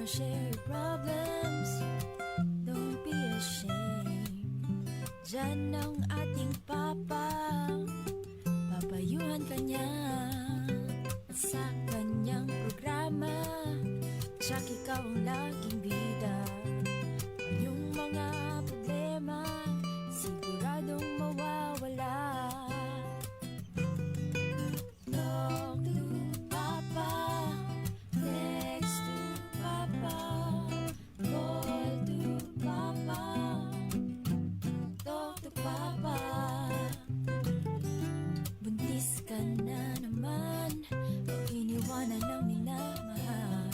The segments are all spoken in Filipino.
share your problems. Don't be ashamed. Diyan ang ating papa, papayuhan ka niya. At sa kanyang programa, tsak ikaw ang laging bida. Ang iyong mga problema, siguradong mawawala. Talk to Papa, text to Papa, call to Papa, talk to Papa. Buntis ka na naman, o iniwanan ng minamahal.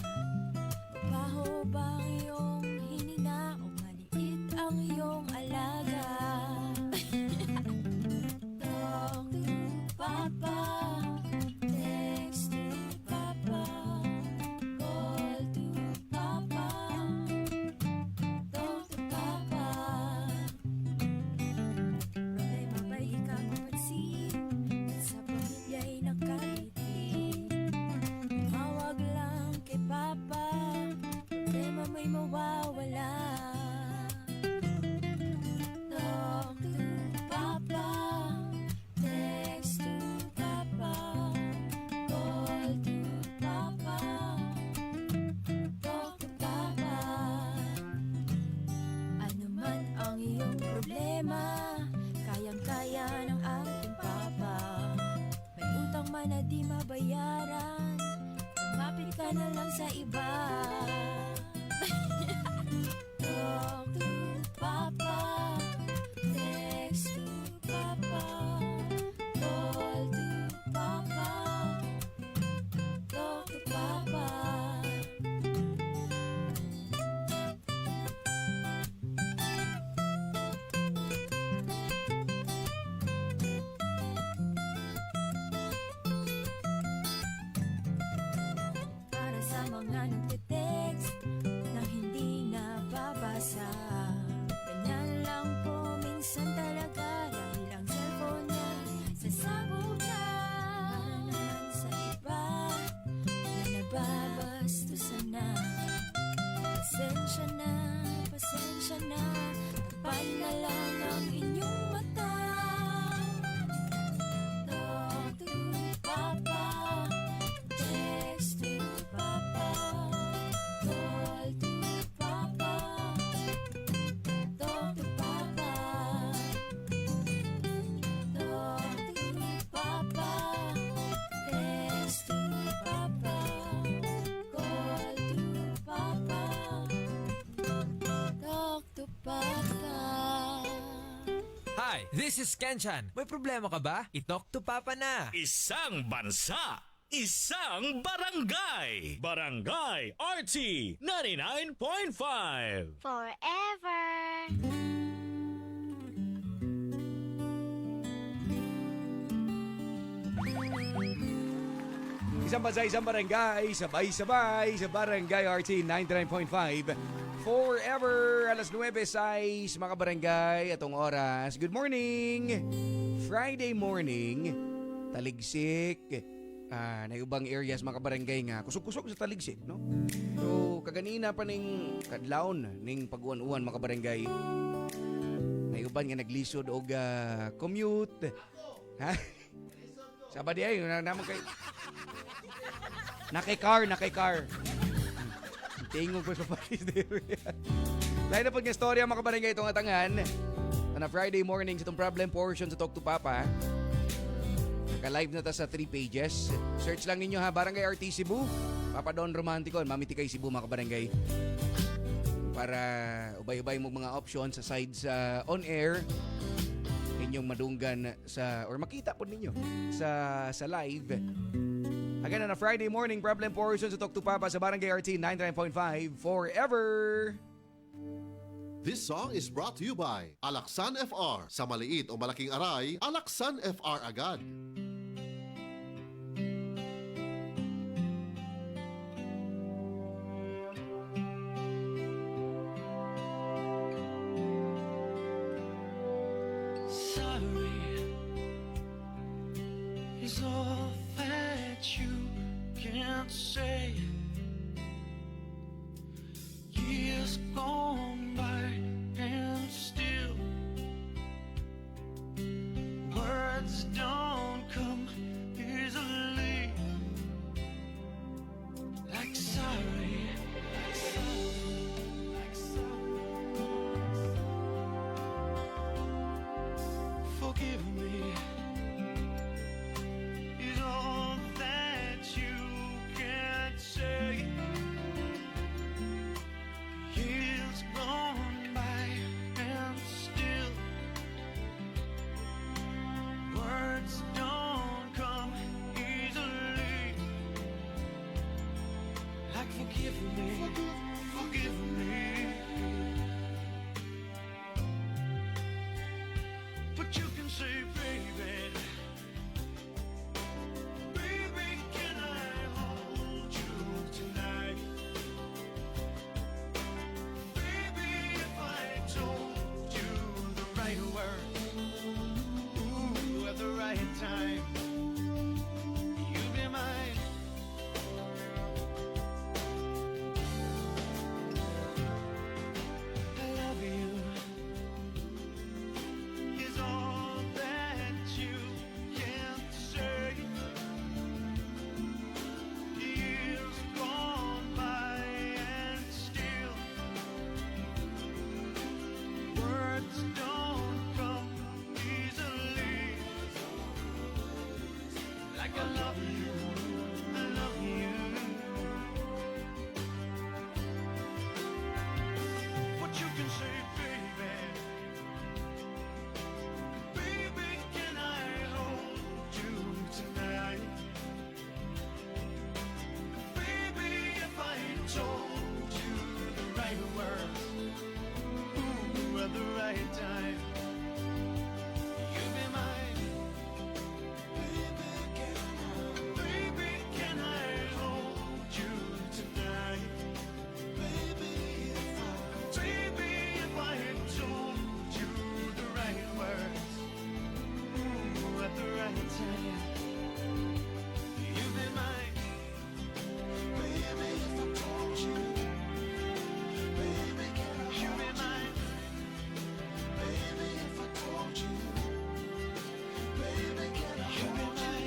Baho ba ang iyong hininga, o maliit ang iyong alaga? Talk to Papa, text to Papa, call to Papa, talk to Papa. Problema ba'y ikaw mapansin, at sa pamilya'y nakalitin? Tumawag lang kay Papa, problema may mawawala. Talk to Papa, text to Papa, call to Papa, talk to Papa. Ano man ang iyong problema, kayang-kaya ng ating Papa. May utang man na di mabayaran, lumapit ka na lang sa iba. Talk to Papa, text to Papa, call to Papa, talk to Papa. Para sa mga nagte-text na hindi nababasa, ganyan lang po minsan talaga, dahil ang cellphone niya sasabog na naman sa iba na nababastusan na. Pasensya na, pasensya na, tapan na lang ang inyong mata. Talk to Papa, text to Papa, call to Papa, talk to Papa. Talk to Papa, text to Papa, call to Papa, talk to Papa. Hi, this is Kenchan. May problema ka ba? I-talk to Papa na. Isang bansa, isang barangay. Barangay RT 99.5. Forever. Isang bansa, isang barangay, sabay-sabay sa Barangay RT 99.5. Forever, alas 9:06 mga barangay, atong oras. Good morning! Friday morning, taligsik. Na ubang areas mga barangay nga, kusog-kusog sa taligsik, no? So, kaganina pa ning kadlawon ning pag-uwan-uwan mga barangay. Na uban nga naglisod og commute. Ha? Sabadi ay, naman kay... Nakay-car. Tingog ko sa Paris there. Lain na po nga storya mga barangay itong atangan. Na Friday morning sa itong problem portion sa Talk to Papa. Naka-live na ta sa 3 pages. Search lang ninyo ha, Barangay RT Cebu, Papa Don Romantico, Mami Tikay Cebu mga barangay. Para ubay-ubay mo mga options sa sides on air. Inyong madunggan sa, or makita po ninyo sa live. Again, na Friday morning problem portion sa Talk to Papa sa Barangay RT 99.5 Forever. This song is brought to you by Alaksan FR. Sa maliit o malaking aray, Alaksan FR agad. Sorry is all that you can say. time. You be mine. I love you. Is all that you can say. Years gone by and still words don't come easily. Like I love you, I love you. What you can say, baby. Baby, can I hold you tonight? Baby, if I told you the right words, ooh, at the right time, you'd be mine. Baby, can I hold you tonight? Baby, if I told you the right words, ooh, at the right time, you'd be mine. Baby, if I told you, baby, can I hold you? Be mine. Baby, if I told you, baby, can I hold you?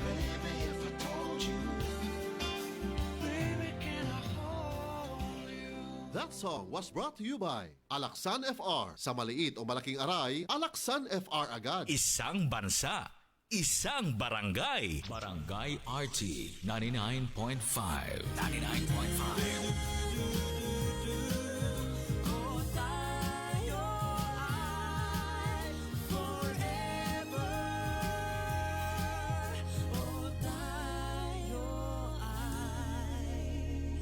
Baby, if I told you, baby, can I hold you? That song was brought to you by Alaksan FR. Sa maliit o malaking aray, Alaksan FR agad. Isang bansa, isang barangay. Barangay RT 99.5. 99.5. Oh, tayo ay forever. Oh, tayo ay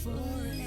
forever.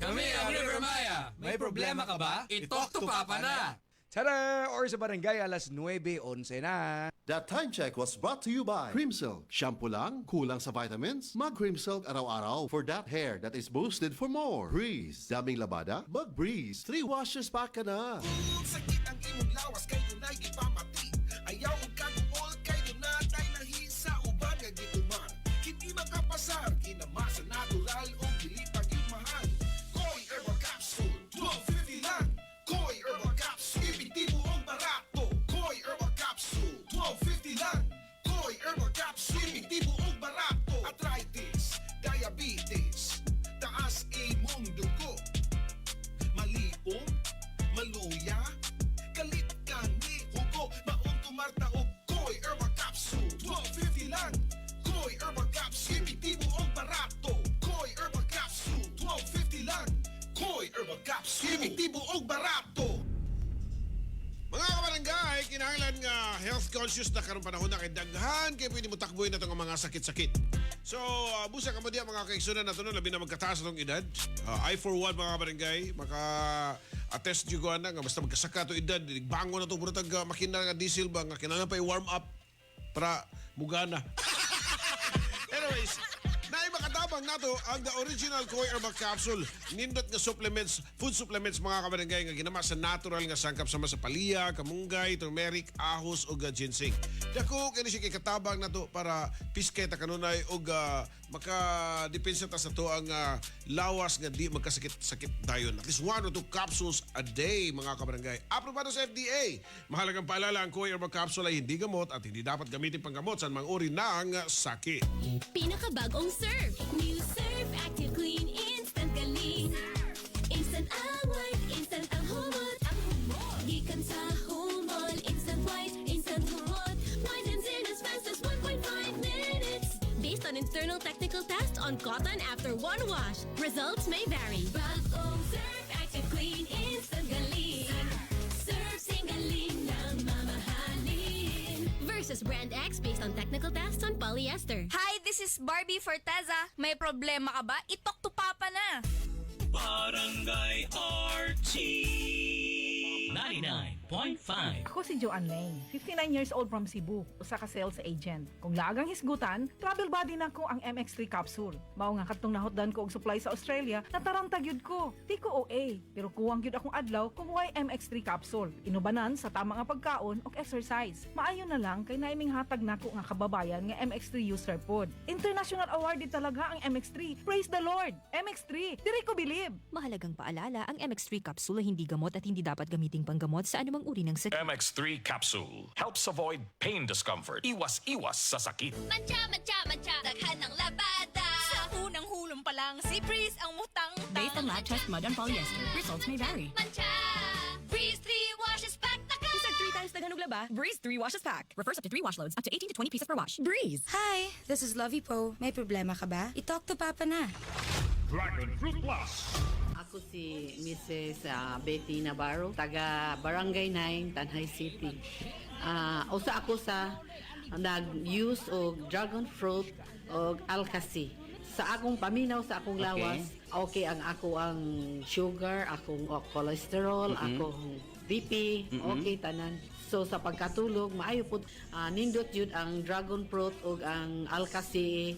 Kami ang River Maya. May problema ka ba? I-talk to Papa na. Tara! Or sa barangay, alas 9:11 na. That time check was brought to you by Cream Silk. Shampoo lang, kulang sa vitamins? Mag Cream Silk araw-araw for that hair that is boosted for more. Breeze. Daming labada? Mag Breeze. 3 washes pa ka na. Sakit ang imong lawas kay dunay gipamati. Ayaw og kaguol kay dunay nahisa uban nga gituman. Hindi makapasar kinamasa natural o dili pagimahal. Koi Herbal Capsule 12.50 lang. Koi Herbal Capsule epektibo og barato. Koi Herbal Capsule 12.50 lang. Koi Herbal Capsule epektibo og barato. Arthritis, diabetes, taas imong dugo. Maliom, maluya, kalit kani, hugo, maong tumarta o Koi Herbal Capsule 12.50 lang. Koi Herbal Capsule epektibo og barato. Koi Herbal Capsule 12.50 lang. Koi Herbal Capsule epektibo og barato. Mga kabarangay, kinahanglan nga health conscious na karong panahon na kay daghan kay pwede mo takboy na itong mga sakit-sakit. So, busa ka mo diya mga kaigsunan na ito, labi na magkataas itong edad. I for one mga kabarangay, maka-attest nyo ko na nga basta magkasaka ito edad, bango na ito, muna makina nga diesel ba, nga kinahanglan pa i-warm up para mugana. Anyways, naay makatabang nato ang the original Koi Herbal Capsule. Nindot nga supplements, food supplements mga kabarangay nga ginama sa natural nga sangkap sama sa palya, kamunggay, turmeric, ahos ug ginseng. Dako kini siya kay katabang nato para piskay ta kanunay ug maka-depensa ta sa to ang lawas nga di magkasakit-sakit dayon. At least 1 or 2 capsules a day mga kabarangay. Aprobado sa FDA. Mahalagang paalala ang Koi Herbal Capsule ay hindi gamot at hindi dapat gamitin panggamot sa mga uri ng sakit. Pinakabagong Surf. New Surf Active Clean Instant Galing. Instant ang white, instant ang humot. Gikan sa humol, instant white, instant humot. Whitens in as fast as 1.5 minutes. Based on internal technical tests on cotton after one wash. Results may vary. Bagong Surf Active Clean Instant Galing. Surf sing galing ng mamahalin. Versus Brand X based on technical tests on polyester. Hi, this is Barbie Forteza. May problema ka ba? I-talk to Papa na. Barangay RT 99.5. 99.5. Ako si Joanne Lane, 59 years old from Cebu, usa ka sales agent. Kung lagang hisgutan, travel buddy na ko ang MX3 capsule. Mao nga katong nahotdan ko og supply sa Australia, nataranta gyud ko. Di ko OA, pero kuwang gyud akong adlaw kung why MX3 capsule. Inubanan sa tama nga pagkaon og exercise. Maayo na lang kay naiming hatag nako nga kababayan nga MX3 user pod. International awarded talaga ang MX3. Praise the Lord! MX3, diri ko believe. Mahalagang paalala, ang MX3 capsule ay hindi gamot at hindi dapat gamiting panggamot sa anumang uri ng sakit. MX3 capsule helps avoid pain discomfort. Iwas-iwas sa sakit. Mancha, mancha, mancha, daghan ng labada. Sa unang hulong pa lang, si Breeze ang mutang-tang. Based on lab test mud and polyester, results may vary. Mancha, Breeze 3 washes back the Isang 3 times daghan og laba, Breeze 3 washes pack. Refers up to 3 wash loads, up to 18 to 20 pieces per wash. Breeze! Hi, this is Lovey Po. May problema ka ba? I-talk to Papa na. Dragon Fruit Plus. Ako si Mrs. Betty Navarro, taga Barangay 9, Tanhay City. Usa ako sa nag-use og dragon fruit og alkasi. Sa akong paminaw, sa akong lawas, okay ang ako ang sugar, akong cholesterol, akong BP, okay tanan. So sa pagkatulog, maayo po nindot yun ang dragon fruit ug ang alkasi,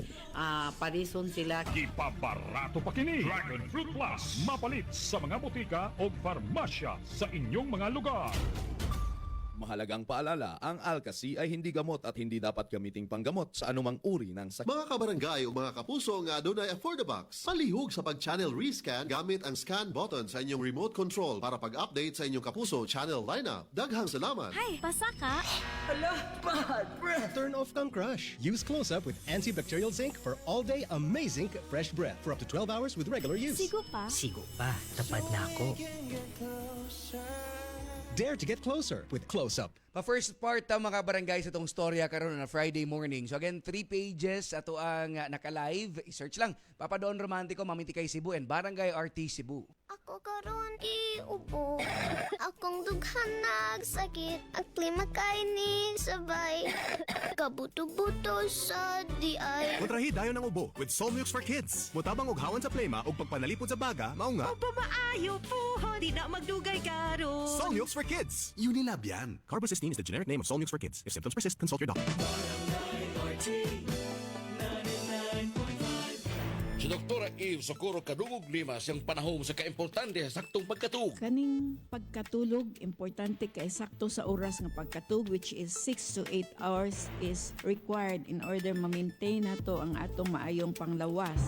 parison sila. Ipabarato pa kini. Dragon Fruit Plus. Mapalit sa mga botika o farmasya sa inyong mga lugar. Mahalagang paalala, ang Alkasi ay hindi gamot at hindi dapat gamiting panggamot sa anumang uri ng sakit. Mga kabarangay o mga kapuso nga adunay Affordabox. Palihog sa pag-channel rescan gamit ang scan button sa inyong remote control para pag-update sa inyong kapuso channel lineup. Daghang salamat! Hi, basa ka? Turn off kang crush. Use Close-Up with antibacterial zinc for all-day amazing fresh breath for up to 12 hours with regular use. Sigo pa? Sigo pa, tapad na ako. Dare to get closer with Close-Up. Pa-first part mga barangay sa itong storya karon na Friday morning. So again, 3 pages ato ang naka-live. I-search lang. Papa Don Romantico, Mami Tikay Cebu and Barangay RT Cebu. Ako karon iubo. Akong dughan nagsakit. Ang klima kay ni sabay. Kabuto-buto sa diay. Kontrahi dayon ang ubo with Solmux for Kids. Mutabang og hawan sa plema ug pagpanalipod sa baga, mao nga. O pamaayo po, di na magdugay karon. Solmux for Kids. Unilab yan. Carbocysteine is the generic name of Solmux for Kids. If symptoms persist, consult your doctor. Si Dr. Eve Socorro Kadungog Lima siyang panahom sa kaimportante sa saktong pagkatug. Kaning pagkatulog, importante kay sakto sa oras nga pagkatug which is 6 to 8 hours is required in order ma-maintain nato ang atong maayong panglawas.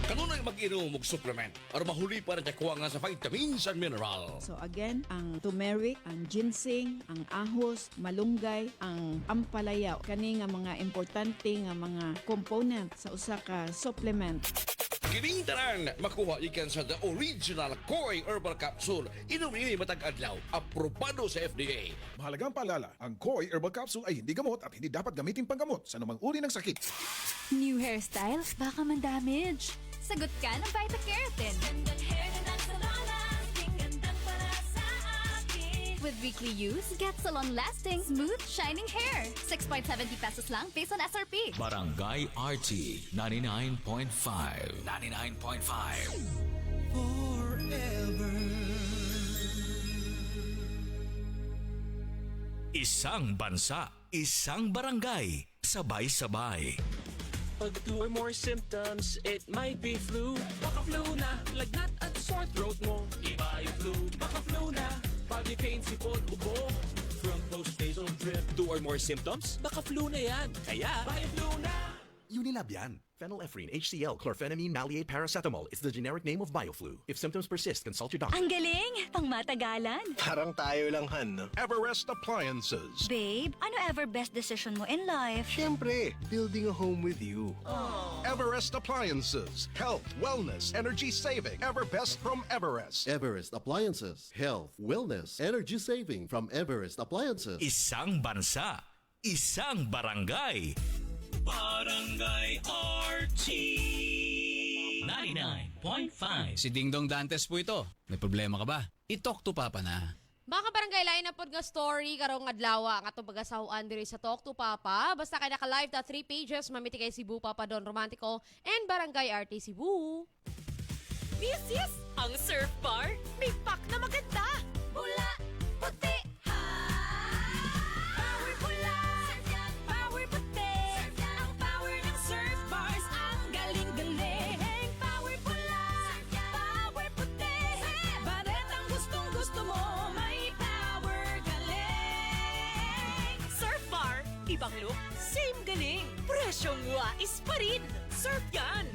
Kanunay mag-inom og supplement aron mahuli para sa kuwangan sa vitamins and mineral. So again, ang turmeric, ang ginseng, ang ahos, malunggay, ang ampalaya, kani nga mga importante nga mga component sa usa ka supplement. Kining tanan makuha ikan sa the original Koi Herbal Capsule. Inom ini matag adlaw, aprobado sa FDA. Mahalagang paalala, ang Koi Herbal Capsule ay hindi gamot at hindi dapat gamitin panggamot sa anumang uri ng sakit. New hairstyles, baka man-damage. Sagot ka ng Vita-Keratin. Gandang hair na nagsalon-lasting, gandang para sa akin. With weekly use, get salon-lasting, smooth, shining hair. 6.70 pesos lang based on SRP. Barangay RT 99.5. 99.5. Forever. Isang bansa, isang barangay, sabay-sabay. Pag 2 or more symptoms, it might be flu. Baka flu na, lagnat at sore throat mo. Iba yung flu, baka flu na. Body pain, sipon, ubo. Front post nasal drip. 2 or more symptoms, baka flu na yan. Kaya, baka flu na. Unilab yan. Phenylephrine, HCl, chlorphenamine, maleate, paracetamol is the generic name of Bioflu. If symptoms persist, consult your doctor. Ang galing! Pangmatagalan. Parang tayo lang, Han. Everest Appliances. Babe, ano ever best decision mo in life? Siyempre, building a home with you. Everest Appliances. Health, wellness, energy saving. Everbest from Everest. Everest Appliances. Health, wellness, energy saving from Everest Appliances. Isang bansa, isang barangay. Barangay RT 99.5. Si Dingdong Dantes po ito. May problema ka ba? I-talk to Papa na. Mga barangay lain na pod nga story karong adlaw ang atong pagasahuan diri sa Talk to Papa. Basta kay naka-live ta 3 pages Mami Tikay Cebu, Papa Don Romantico and Barangay RT Cebu. This is ang surf bar. May pack na maganda. Pula, puti, ha. Ibang look, same galing. Presyong wais pa rin. Surf yan!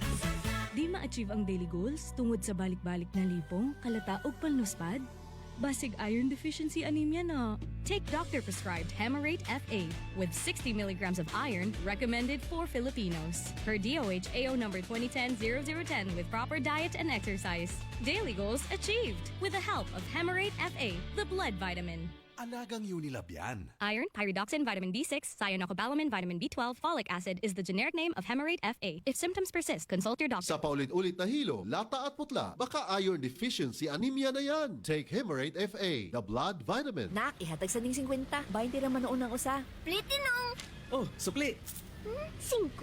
Di ma-achieve ang daily goals tungod sa balik-balik na lipong, kalata ug panluspad? Basig iron deficiency anemia na. Take doctor-prescribed Hemarate FA with 60 milligrams of iron recommended for Filipinos. Per DOH AO number 2010-0010 with proper diet and exercise. Daily goals achieved with the help of Hemarate FA, the blood vitamin. Alagang Unilab yan. Iron, pyridoxine, vitamin B6, cyanocobalamin, vitamin B12, folic acid is the generic name of Hemarate FA. If symptoms persist, consult your doctor. Sa paulit-ulit na hilo, lata at putla, baka iron deficiency anemia na yan. Take Hemarate FA, the blood vitamin. Nak, ihatag sa ning 50. 20 raman noon ang usa. Plitinong! Oh, supli. 5?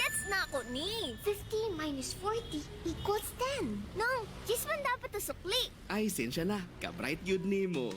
Gets na ako ni! 50 minus 40 equals 10. No, just man dapat to sukli. Ay, sensya na. Ka-bright yun ni mo.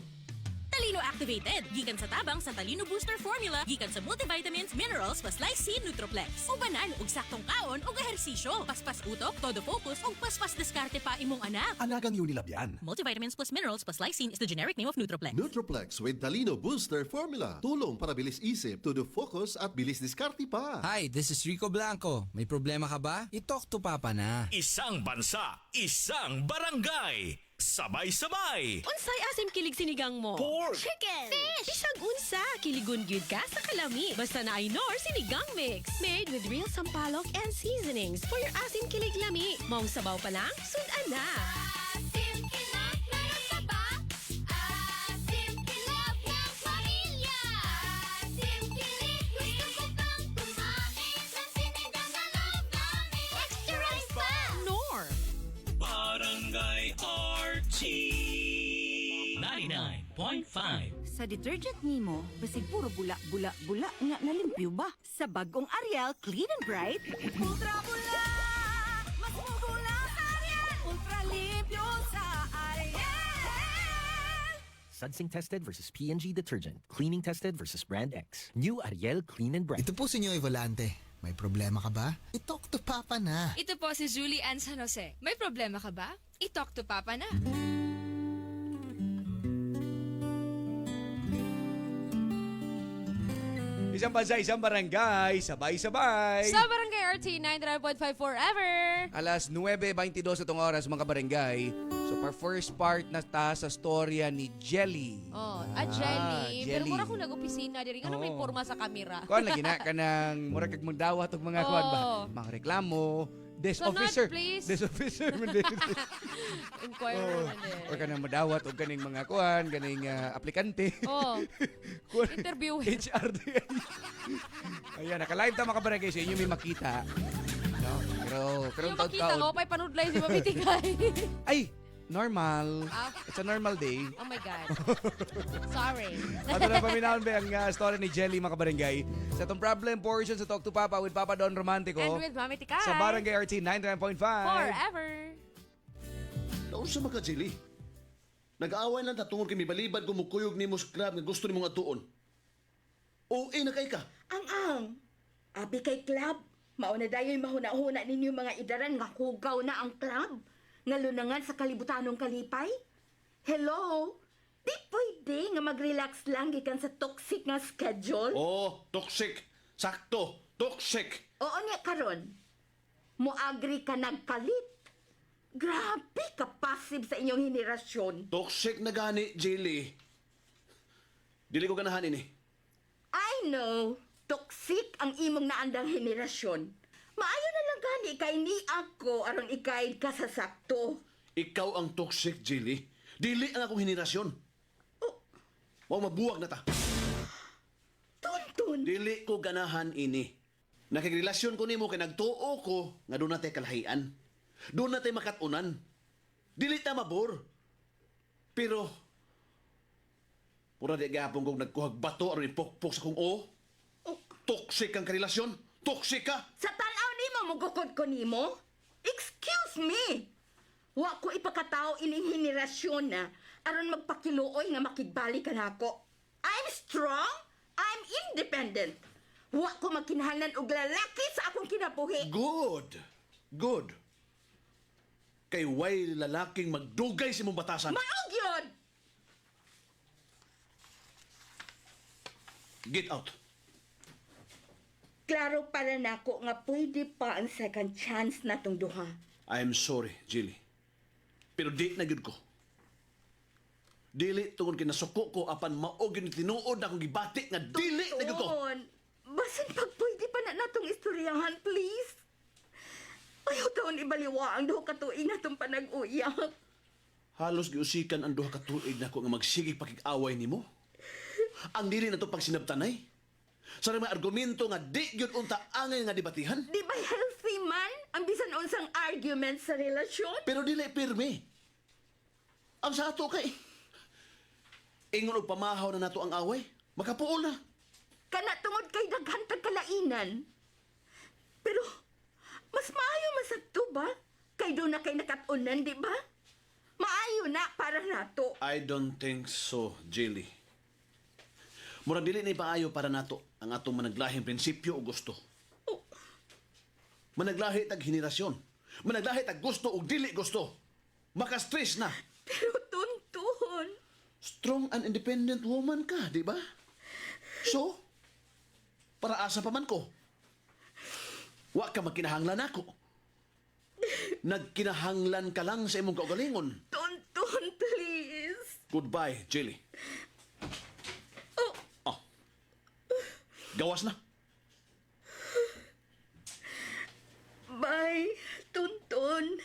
Talino Activated. Gikan sa tabang sa Talino Booster Formula. Gikan sa multivitamins, minerals, plus lysine, Nutroplex. Ubanan og saktong kaon og ehersisyo. Paspas utok, todo focus og paspas diskarte pa imong anak. Alagang Unilab yan. Multivitamins plus minerals plus lysine is the generic name of Nutroplex. Nutroplex with Talino Booster Formula. Tulong para bilis isip, to the focus at bilis diskarte pa. Hi, this is Rico Blanco. May problema ka ba? I-talk to Papa na. Isang bansa, isang barangay. Sabay-sabay. Unsay asim kilig sinigang mo? Pork. Chicken! Fish! Bisag unsa, kiligon gyud ka sa kalami. Basta na ay Nor sinigang mix. Made with real sampalok and seasonings for your asim kilig lami. Maong sabaw pa lang, sudan na. Asim kinat na saba. Asim kinat ng pamilya. Asim kilig gusto ko pang kumain sa sinigang na love namin. Extra rice pa! Nor! Barangay RT 99.5. Sa detergent nimo, basig puro bula-bula-bula nga nalimpyo ba? Sa bagong Ariel Clean and Bright, ultra bula! Mas mabula sa Ariel! Ultra limpyo sa Ariel! Sudsing tested versus P&G detergent. Cleaning tested versus brand X. New Ariel Clean and Bright. Ito po si Nyoy Volante. May problema ka ba? I-talk to Papa na. Ito po si Julie Ann San Jose. May problema ka ba? I-talk to Papa na. Isang bansa, isang barangay, sabay-sabay. Sa Barangay RT 99.5 forever. Alas 9:22 itong oras mga barangay. So, first part na ta sa storya ni Jelly. Oh, Jelly. Pero Jelly. mura ko nag-opisina diri nga may porma sa kamera. Kuan lagi na ka ng mura kag magdawat og mga kuan ba? Mga reklamo, desk Sunod, officer. please. Desk officer man din. Inquirer man din. Or kanang madawat og kaning mga kuan, kaning aplikante. Oh. Interview. HRD. Ayan, naka-live ta mga barangay sa inyo may makita. No? Pero Yung makita ko, pa'y panudlay si Mamitigay. Ay, normal. Ah. It's a normal day. Oh my God. Sorry. Ato na paminahon ba ang story ni Jelly mga barangay sa itong problem portion sa Talk to Papa with Papa Don Romantico. And with Mami Tikay. Sa Barangay RT 99.5. Forever. Naon sa mga Jelly? Nag-aaway lang ta tungod kay mibalibad gumukuyog nimo sa club nga gusto nimong atuon. O na kay ka. Ang abi kay club, mauna dayo'y mahuna-huna ninyo mga idaran nga hugaw na ang club. Ngalunangan sa kalibutanong kalipay. Hello? Di pwede nga mag-relax lang gikan sa toxic nga schedule. Oh, toxic. Sakto, toxic. Oo niya karon. Moagri ka nagpalit. Grabe ka passive sa inyong henerasyon. Toxic na gani, Jelly. Dili ko ganahan ini. I know. Toxic ang imong naandang henerasyon. Maayo na lang gani kay ni ako aron ikaid ka sa sakto. Ikaw ang toxic, Jelly. Dili ang akong henerasyon. Mao mabuwag na ta. Tuntun. Dili ko ganahan ini. Nakigrelasyon ko nimo kay nagtuo ko nga doon natay kalahian. Doon natay makatunan. Dili ta mabor. Pero pura di gapon kong nagkuhag bato aron ipokpok sa kong o. Toxic ang karelasyon. Toxic ka. Sa tanaw nimo mugukod ko nimo? Excuse me. Wa ko ipakatao ining henerasyon na aron magpakiluoy nga makigbalik ka nako. I'm strong. I'm independent. Wa ko magkinahanglan og lalaki sa akong kinabuhi. Good. Good. Kay way lalaking magdugay sa imong batasan. Maog yun! Get out. Klaro para nako nga pwede pa ang second chance natong duha. I'm sorry, Jilly. Pero di na gyud ko. Dili tungod kinasuko ko apan maog ni tinuod na akong gibati nga dili na gyud ko. Tuon, basin pag pwede pa na natong istoryahan, please. Ayaw taon ibaliwa ang duha ka tuig natong panag-uyak. Halos giusikan ang duha ka tuig nako nga magsigig pakig-away nimo. Ang dili na to pagsinabtanay. Sa mga argumento nga di gyud unta angay nga debatihan. Di ba healthy man ang bisan unsang argument sa relasyon? Pero dili pirme. Ang sa ato kay ingon og pamahaw na nato ang away. Makapuol na. Kana tungod kay daghan tag kalainan. Pero mas maayo masabto ba? Kay do na kay nakatunan, di ba? Maayo na para nato. I don't think so, Jilly. Murag dili ni paayo para nato ang atong managlahing prinsipyo o gusto. Managlahi tag henerasyon. Managlahi tag gusto o dili gusto. Maka-stress na. Pero tuntun. Strong and independent woman ka, di ba? So, para asa pa man ko. Wa ka magkinahanglan ako. Nagkinahanglan ka lang sa imong kaugalingon. Tuntun, please. Goodbye, Jilly. Gawas na. Bye, Tuntun.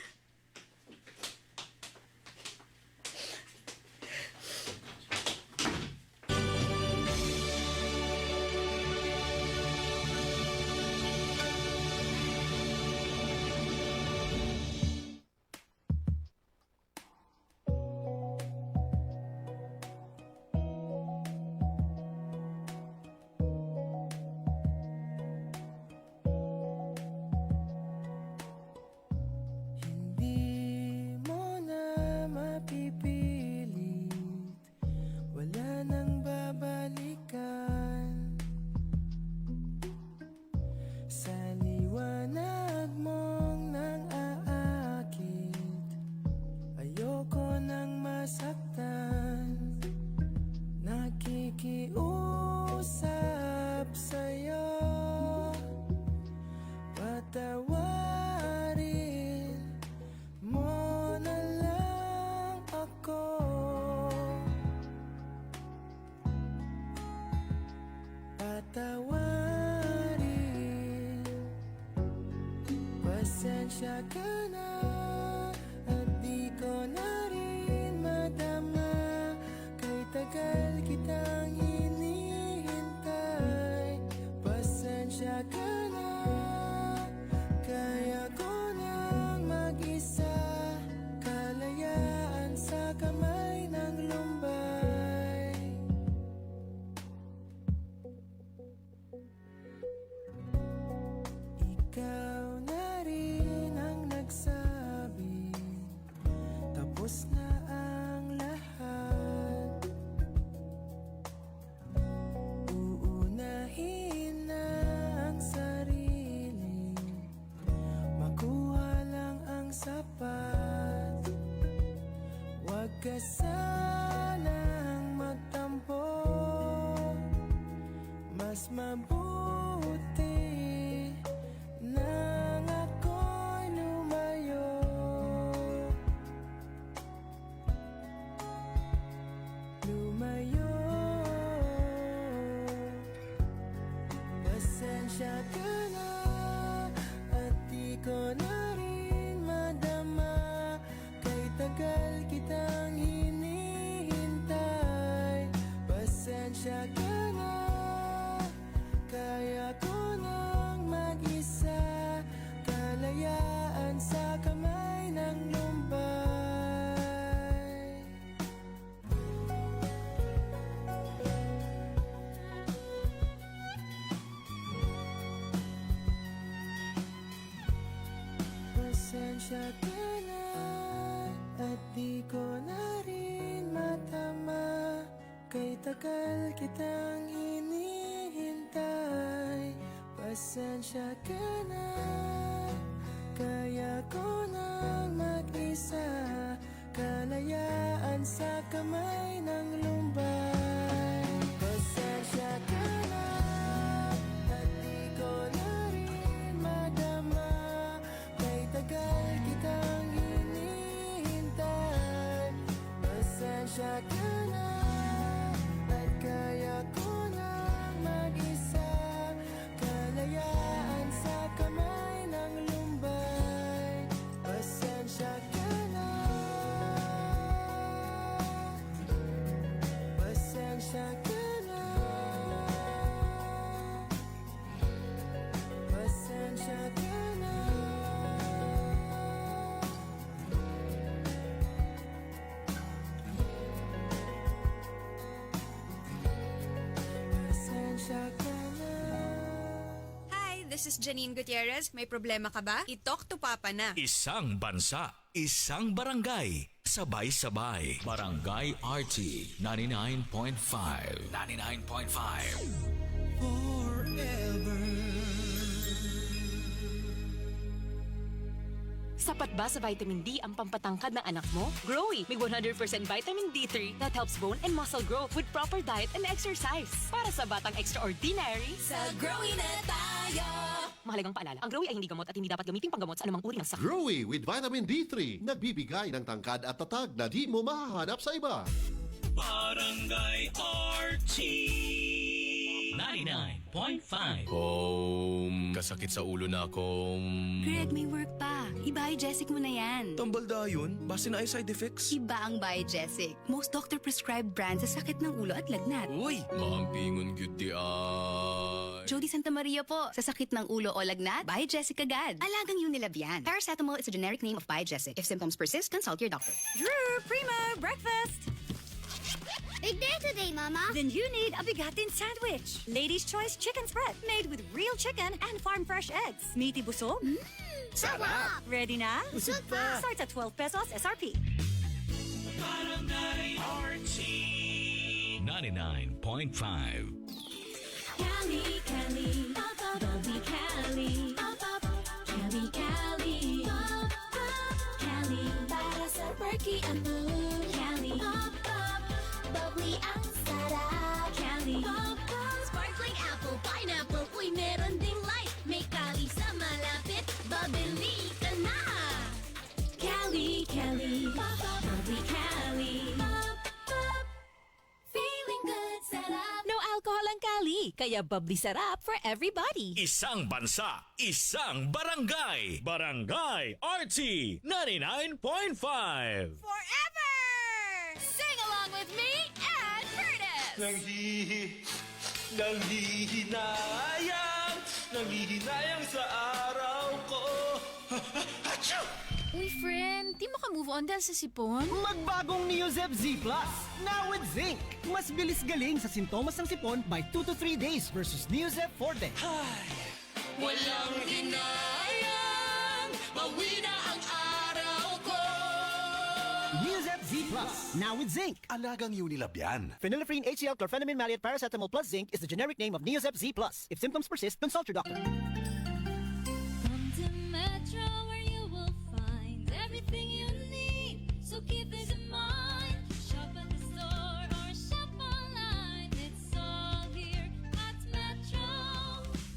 Nakikiusap sa'yo, patawarin mo na lang ako. Patawarin, pasensya ka na at di ko na rin madama. Kay tagal kitang hinihintay. Pasensya ka na, kaya ko nang mag-isa. Kalayaan sa kamay ng lumbay. Ikaw na rin ang nagsabi, tapos na ang lahat. Uunahin na ang sarili, makuha lang ang sapat. Huwag ka sanang magtampo, mas mabuti nang ako'y lumayo. Lumayo. Pasensya ka na at di ko na rin madama. Kay tagal kitang hinihintay. Pasensya ka na, kaya ko nang mag-isa. Kalayaan sa kamay ng lumbay. Pasensya ka na at di ko na rin matama. Kay tagal kitang hinihintay. Pasensya ka na, kaya ko nang mag-isa. Kalayaan sa kamay ng lumbay. Pasensya ka na at di ko na Hi, this is Janine Gutierrez. May problema ka ba? I-talk to Papa na. Isang bansa, isang barangay, sabay-sabay. Barangay RT 99.5. 99.5. Sapat ba sa vitamin D ang pampatangkad ng anak mo? Growy, may 100% vitamin D3 that helps bone and muscle growth with proper diet and exercise. Para sa batang extraordinary, Sa Growy na tayo! mahalagang paalala, ang Growy ay hindi gamot at hindi dapat gamiting panggamot sa anumang uri ng sakit. Growy with vitamin D3. Nagbibigay ng tangkad at tatag na di mo mahahanap sa iba. Barangay RT 99.5. Kasakit sa ulo na akong... Greg, may work pa. I-Biogesic mo na yan. Tambal dayon? Base na ay side effects? Iba ang Biogesic. Most doctor-prescribed brand sa sakit ng ulo at lagnat. Uy! Maampingon gyud di ay. Jody Santa Maria po. Sa sakit ng ulo o lagnat, Biogesic agad. Alagang Unilab yan. Paracetamol is a generic name of Biogesic. If symptoms persist, consult your doctor. Drew, Primo, breakfast! Big day today, Mama. Then you need a bigatin sandwich. Ladies' Choice Chicken Spread, made with real chicken and farm-fresh eggs. Meaty busog. Sarap! Ready na? Busog pa. Starts at 12 pesos SRP. Barangay RT 99.5. Cali, Cali, pop up, bubbly Cali, pop up, Cali, Cali, pop up, Cali, para sa perky ang mood, Cali, pop up, bubbly ang sarap, Cali, pop up, sparkling apple, pineapple, uy meron ding light, may Cali sa malapit, babili ka na, Cali, Cali, pop up, bubbly Cali, pop up, feeling good, sarap. No alcohol ang Cali, kaya bubbly sarap for everybody. Isang bansa, isang barangay. Barangay RT 99.5. Forever! Sing along with me and Curtis! Nanghihinayang sa araw ko. Achoo! Uy, friend, di mo ka move on dahil sa sipon? Magbagong Neozeb Z Plus, now with zinc. Mas bilis galing sa sintomas ng sipon by 2 to 3 days versus Neozeb Forte. Walang hinayang, bawi na ang araw ko. Neozeb Z Plus, now with zinc. Alagang Unilab yan. Phenylephrine, HCl, chlorphenamine, maleate, paracetamol plus zinc is the generic name of Neozeb Z Plus. If symptoms persist, consult your doctor. Come to Metro where you will find everything you need. So keep this in mind. Shop at the store or shop online. It's all here at Metro.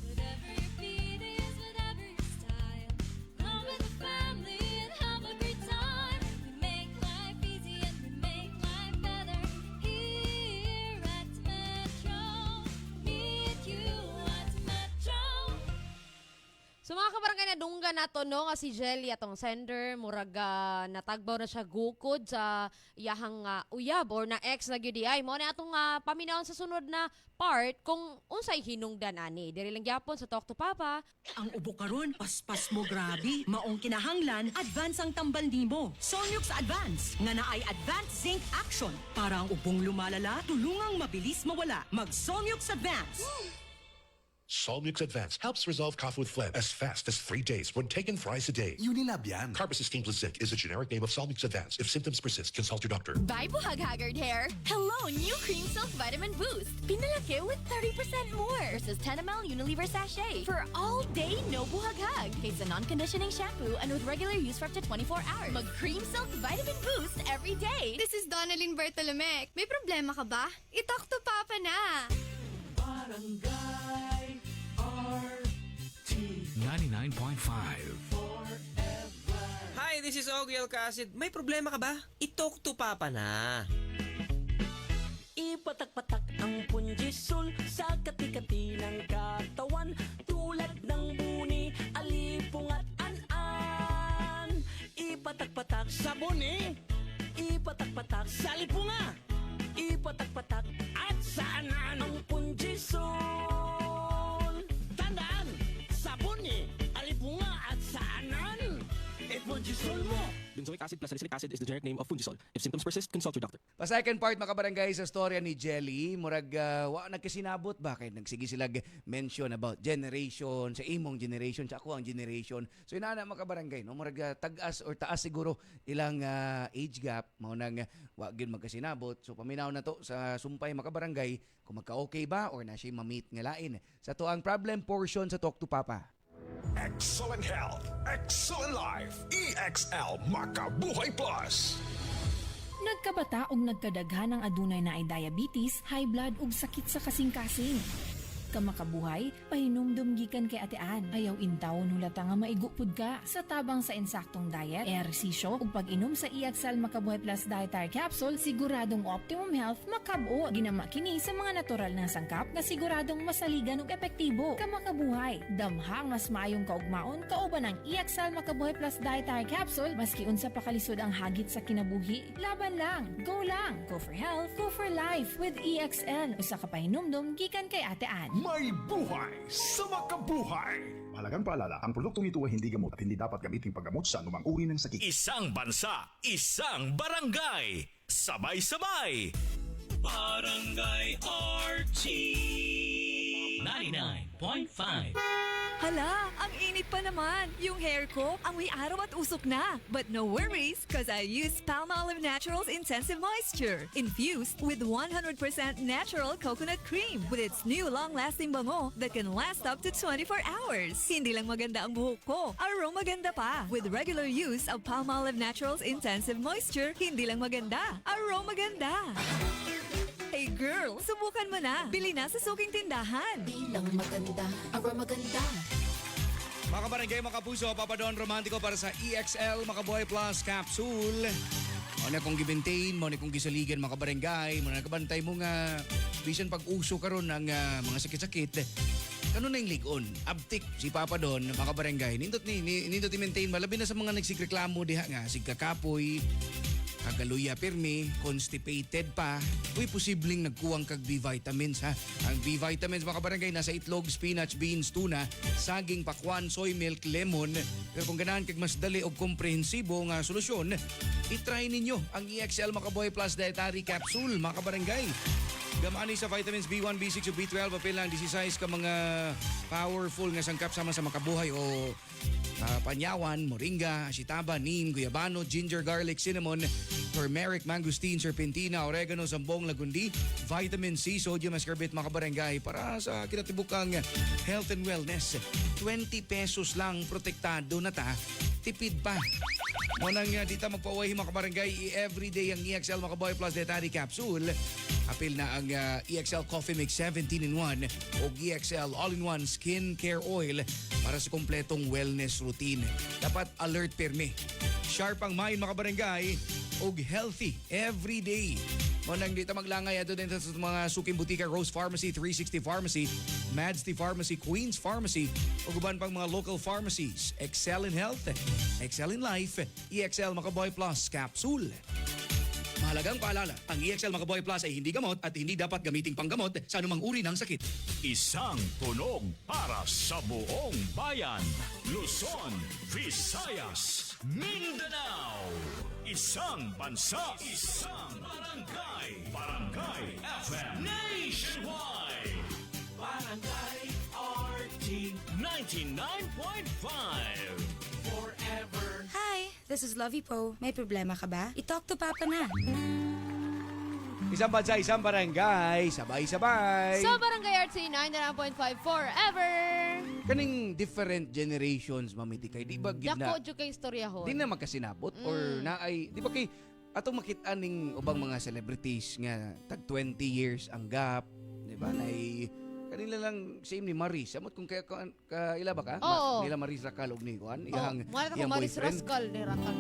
Whatever your beat is, whatever your style. Come with the family and have a great time. We make life easy and we make life better. Here at Metro. Meet you at Metro. So mga kabarangay na dungga na to no nga si Jelly atong sender muraga natagbaw na siya gukod sa iyahang uyab or na ex na gyud ay mo na atong paminawon sa sunod na part kung unsay hinungdan ani diri lang gyapon sa Talk to Papa. Ang ubo karon paspas mo grabe maong kinahanglan advance ang tambal nimo. Sonyux Advance nga naay Advanced Zinc Action para ang ubong lumalala tulungang mabilis mawala. Mag Sonyux Advance. Solmux Advance helps resolve cough with phlegm as fast as 3 days when taken thrice a day. Unilab yan. Carbocisteine plus zinc is a generic name of Solmux Advance. If symptoms persist, consult your doctor. Bye, buhag-haggard hair! Hello, new Cream Silk Vitamin Boost! Pinalaki with 30% more versus 10 ml Unilever sachet for all-day no buhag-hag. It's a non-conditioning shampoo and with regular use for up to 24 hours. Mag-Cream Silk Vitamin Boost every day! This is Donalyn Bertolome. May problema ka ba? I-talk to Papa na! Barangay RT 99.5. Hi, this is Ogie Alcacid. May problema ka ba? I-talk to Papa na. Ipatak-patak ang punjisol sa kati-kati ng katawan tulad ng buni, alipong at an-an. Ipatak-patak sa buni, ipatak-patak sa lipunga, ipatak-patak at sa anan ang punjisol. Tandaan, sa buni, alipunga at sa anan, punjisol mo. Benzoic acid plus salicylic acid is the generic name of Fungisol. If symptoms persist, consult your doctor. Pa second part makabarangay sa storya ni Jelly, murag wa nagkasinabot ba kay nagsige sila mention about generation, sa imong generation, sa ako ang generation. So inana makabarangay no, murag tag-as or taas siguro ilang age gap mao nang wa gyud magkasinabot. So paminaw na to sa sumpay makabarangay kung magka-okay ba or na siya ma-meet nga lain. Sa to ang problem portion sa Talk to Papa. Excellent health, excellent life. EXL Makabuhay Plus. Nagkabata og nagkadaghan ng adunay na ay diabetes, high blood ug sakit sa kasing-kasing. Kamakabuhay, pahinumdum gikan kay atean. Ayaw intaw hulata nga maigupod ka sa tabang sa insaktong diet, ehersisyo ug pag-inom sa EXL Makabuhay Plus Dietary Capsule, siguradong optimum health makabuo. Ginama kini sa mga natural na sangkap na siguradong masaligan ug epektibo. Kamakabuhay, damhang mas maayong kaugmaon kauban ang EXL Makabuhay Plus Dietary Capsule maski unsa pa kalisod ang hagit sa kinabuhi. Laban lang, go for health, go for life with EXL. Usa ka pahinumdum gikan kay Ate Ann. May buhay sa makabuhay. Mahalagang paalala, ang produktong ito ay hindi gamot at hindi dapat gamitin paggamot sa anumang uri ng sakit. Isang bansa, isang barangay. Sabay-sabay. Barangay RT 99.5. Hala, ang init pa naman. Yung hair ko, amoy araw at usok na. But no worries, cause I use Palmolive Naturals Intensive Moisture. Infused with 100% natural coconut cream with its new long-lasting bango that can last up to 24 hours. Hindi lang maganda ang buhok ko, aroma ganda pa. With regular use of Palmolive Naturals Intensive Moisture, hindi lang maganda, aroma ganda. Hey girl, subukan mo na. Bili na sa suking tindahan. Di lang maganda, aroma ganda. Mga kabarangay, mga kapuso, Papa Don Romantico para sa EXL Makabuhay Plus Capsule. Muna kong gi-maintain, muna kong gisaligan mga kabarangay, muna nakabantay mo nga bisan pag-uso karon ng mga sakit-sakit. Ano na yung ligon? Abtik si Papa Don, mga kabarangay. Nindot i-maintain, malabi na sa mga nagsigreklamo diha nga, sigkakapoy, kagaluya pirmi, constipated pa, uy posibleng nagkuwang kag B-vitamins ha. Ang B-vitamins mga kabarangay nasa itlog, spinach, beans, tuna, saging, pakwan, soy milk, lemon. Pero kung ganahan kag mas dali og komprehensibo nga solusyon, i-try ninyo ang EXL Makabuhay Plus Dietary Capsule mga kabarangay. Gamani sa vitamins B1, B6 o B12, apil lang 16 ka mga powerful nga sangkap sama sa makabuhay o panyawan, moringa, ashitaba, neem, guyabano, ginger, garlic, cinnamon, turmeric, mangosteen, serpentina, oregano, sambong, lagundi, vitamin C, sodium, ascorbate, mga kabarangay para sa kinatibukang health and wellness. 20 pesos lang protektado na ta, tipid pa. Munang dita magpauwi mga kabarangay, everyday ang EXL Makabuhay Plus Dietary Capsule. Apil na ang EXL Coffee Mix 17-in-1 o EXL All-in-1 Skin Care Oil para sa kompletong wellness routine. Dapat alert pirmi. Sharp ang mind mga kabarangay o healthy everyday. Munang dita maglangay ato din sa mga suking butika, Rose Pharmacy, 360 Pharmacy, Madsty Pharmacy, Queen's Pharmacy, o guban pang mga local pharmacies. Excel in health, excel in life, EXL Makabuhay Plus Capsule. Mahalagang paalala, ang EXL Makabuhay Plus ay hindi gamot at hindi dapat gamiting panggamot sa anumang uri ng sakit. Isang tunog para sa buong bayan. Luzon, Visayas, Mindanao. Isang bansa, isang barangay. Barangay FM Nationwide. Barangay RT 99.5. Forever. Hi, this is Lovey Po. May problema ka ba? I-talk to Papa na. Isang bansa, isang barangay, sabay-sabay. Sa Barangay RT 99.5 forever. Kaning different generations mamitikay, di ba gid na? Dako jud kay istorya ho. Di na magkasinabot or naay, di ba kay atong makita ning ubang mga celebrities nga tag 20 years ang gap, di ba? Nay kanila lang same ni Maris. Amot kung ila ba ka? Oo. Nila Maris Racal og ni Juan, Oh, iyang Maris boyfriend. Rascal ni Racal.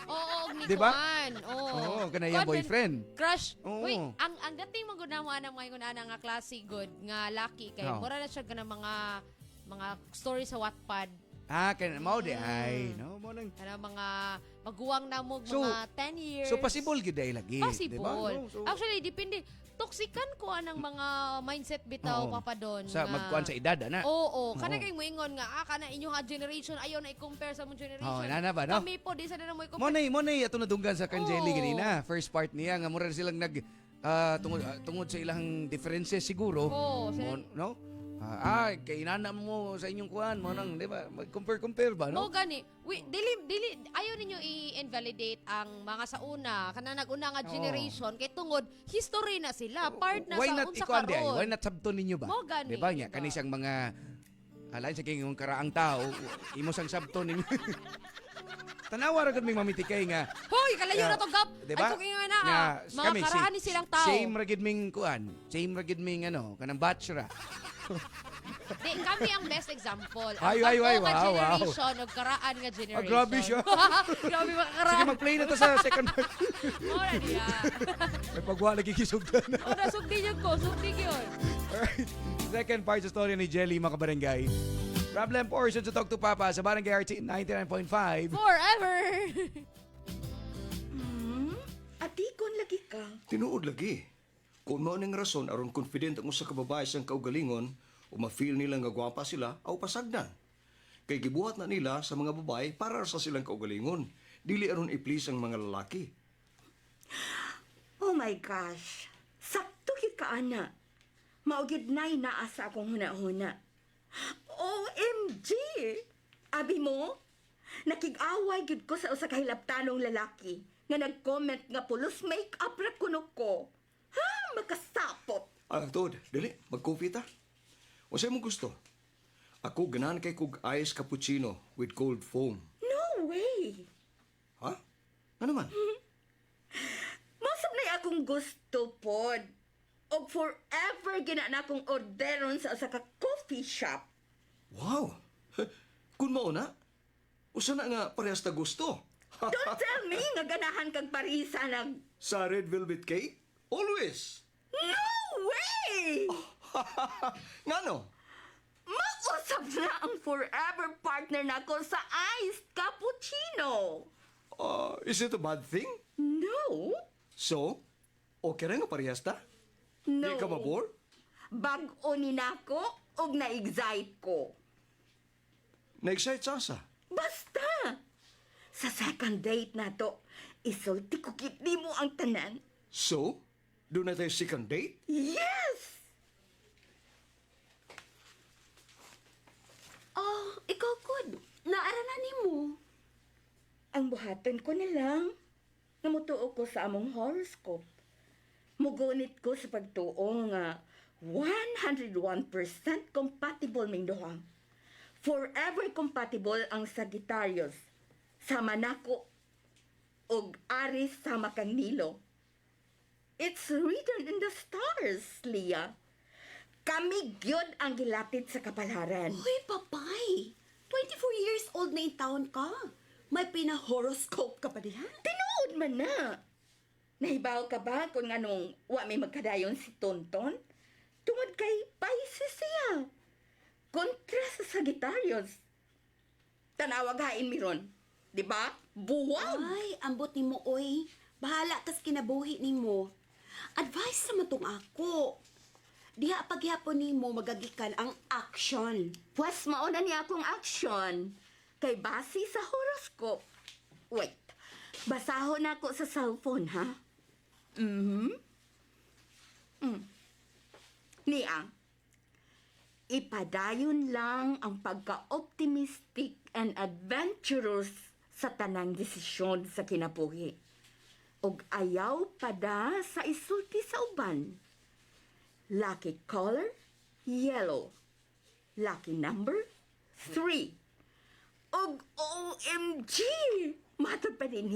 Oo, ni Diba? Juan. Oo. kana iyang boyfriend. Crush. Oo. Uy, ang dating mo na mo anang ngayon ana nga klase good nga lucky kay Oo. mura na siya ganang mga story sa Wattpad. Kana mao di ay, no mo nang Kana mga maguwang na mo So, mga 10 years. so possible gid ay lagi, Possible. di ba? No, so, Actually, depende. toksikan ko anang mga mindset bitaw, Oo. Papa Don. Sa magkuan sa edad, ana. Oo, Oo. kana kay moingon nga kana inyong generation ayaw na i-compare sa mong generation. Oo, nana ba, no? Kami po di sa na mo i-compare. Monay ato nadunggan sa Kanjeli Oo. ganina. First part niya nga mura silang tungod sa ilang differences siguro. Oo, no? Kay inana mo sa inyong kuan mo nang, di ba? Mag-compare ba, no? Mo gani. Dili ayaw ninyo i-invalidate ang mga sa una kana nag-una nga generation kay tungod history na sila, part na Why sa not unsa ikuan di ay? karon. Why not sabton ninyo ba? Mo gani, Di ba nya? diba? Kani siyang mga alain sa kayong karaang tao, imo sang sabton ninyo. Tanawa ra gud may mamitikay nga. Hoy, kalayo na to gap. Di ba? Ay kung nga na. Mga karaan ni silang tao. Same ra gid ming kuan. Same ra gid ming kanang batch ra. Di, kami ang best example. Ay, Ang ay, bago nga wow, generation o karaan nga generation. grabe siya. Grabe mga karaan. Sige, mag-play na to sa second part. Mora niya. May pagwa lagi kisugdan. Ora, sugdi yun ko. Sugdi yun. Alright. Second part sa story ni Jelly, mga kabarangay. Problem portion to Talk to Papa sa Barangay RT 99.5. Forever! Atikon lagi ka. Tinuod lagi. Kung mao ning rason aron confident ang usa ka babae sang kaugalingon o ma-feel nila nga gwapa sila aw pasagdan. Kay gibuhat na nila sa mga babae para sa silang kaugalingon, dili aron i-please ang mga lalaki. Oh my gosh. Sakto gid ka ana. Maugid nay naa sa akong hunahuna. OMG! Abi mo, nakig-away gid ko sa usa ka hilabtanong lalaki nga nag-comment nga pulos make-up ra kuno ko. Ha, makasapot. Tod, dali, mag-coffee ta. O sa'yo mo gusto? Ako ganahan kay kog ice cappuccino with cold foam. No way. Ha? Ano man? Masab na akong gusto pod. Og forever gina na akong orderon sa usa ka coffee shop. Wow! Kung mao na, usa na nga parehas ta gusto. Don't tell me nga ganahan kag parisa ng... Sa red velvet cake? Always! No way! Ngano? Mausap na ang forever partner nako sa iced cappuccino. Is it a bad thing? No. So, okay na nga parehas ta? No. Di ka mabor? Bag-o ni nako og na-excite ko. Na-excite sasa? Basta! Sa second date na to, isulti ko kitni mo ang tanan. So, doon na tayo second date? Yes! Oh, ikaw kod. Naaranan ni mo. Ang buhaton ko na lang. Namutuo ko sa among horoscope. Mugunit ko sa pagtuong nga 101% compatible ming duha. Forever compatible ang Sagittarius. Sama nako og Aries sama kang Nilo. It's written in the stars, Leah. Kami gyud ang gilatid sa kapalaran. Uy, papay! 24 years old na in town ka. May pina-horoscope ka pa diha? Tinuod man na. Nahibaw ka ba kung anong wa may magkadayon si Tonton? Tungod kay Pisces siya. Kontra sa Sagittarius. Tanawag hain miron. Di ba? Buwag! Ay, ambot ni mo, oy. Bahala kas kinabuhi ni mo. Advice naman tong ako. Diha paghapon ni mo magagikan ang action. Pwes mauna niya akong action. Kay base sa horoscope. Wait, basahon ako sa cellphone, ha? Nia, ipadayon lang ang pagka-optimistic and adventurous sa tanang desisyon sa kinabuhi. Og ayaw pada sa isulti sa uban. Lucky color, yellow. Lucky number, 3. Og OMG! Matod pa din,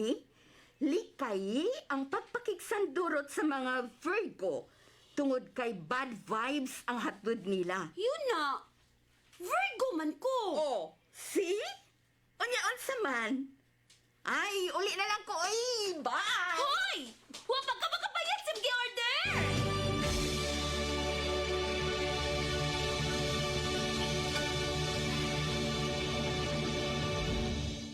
likay ang pagpakiksandurot sa mga Virgo tungod kay bad vibes ang hatod nila. Yun na! Virgo man ko! Oh, see? Unya-unsa man? Ay, uli na lang ko. Ay, bye! Hoy! Huwag ka makabayad sa order!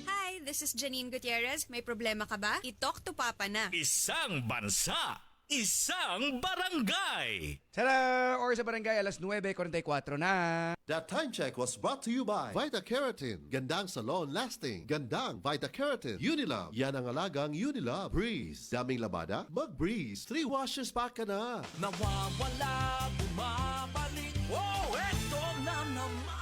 Hi, this is Janine Gutierrez. May problema ka ba? I-talk to Papa na. Isang bansa, Isang barangay. Tara! Or sa barangay, alas 9:44 na. That time check was brought to you by Vita Keratin. Gandang salon lasting. Gandang Vita Keratin. Unilove. Yan ang alagang Unilove. Breeze. Daming labada? Mag-breeze. 3 washes pa ka na. Nawawala, bumabalik. Oh, eto na naman.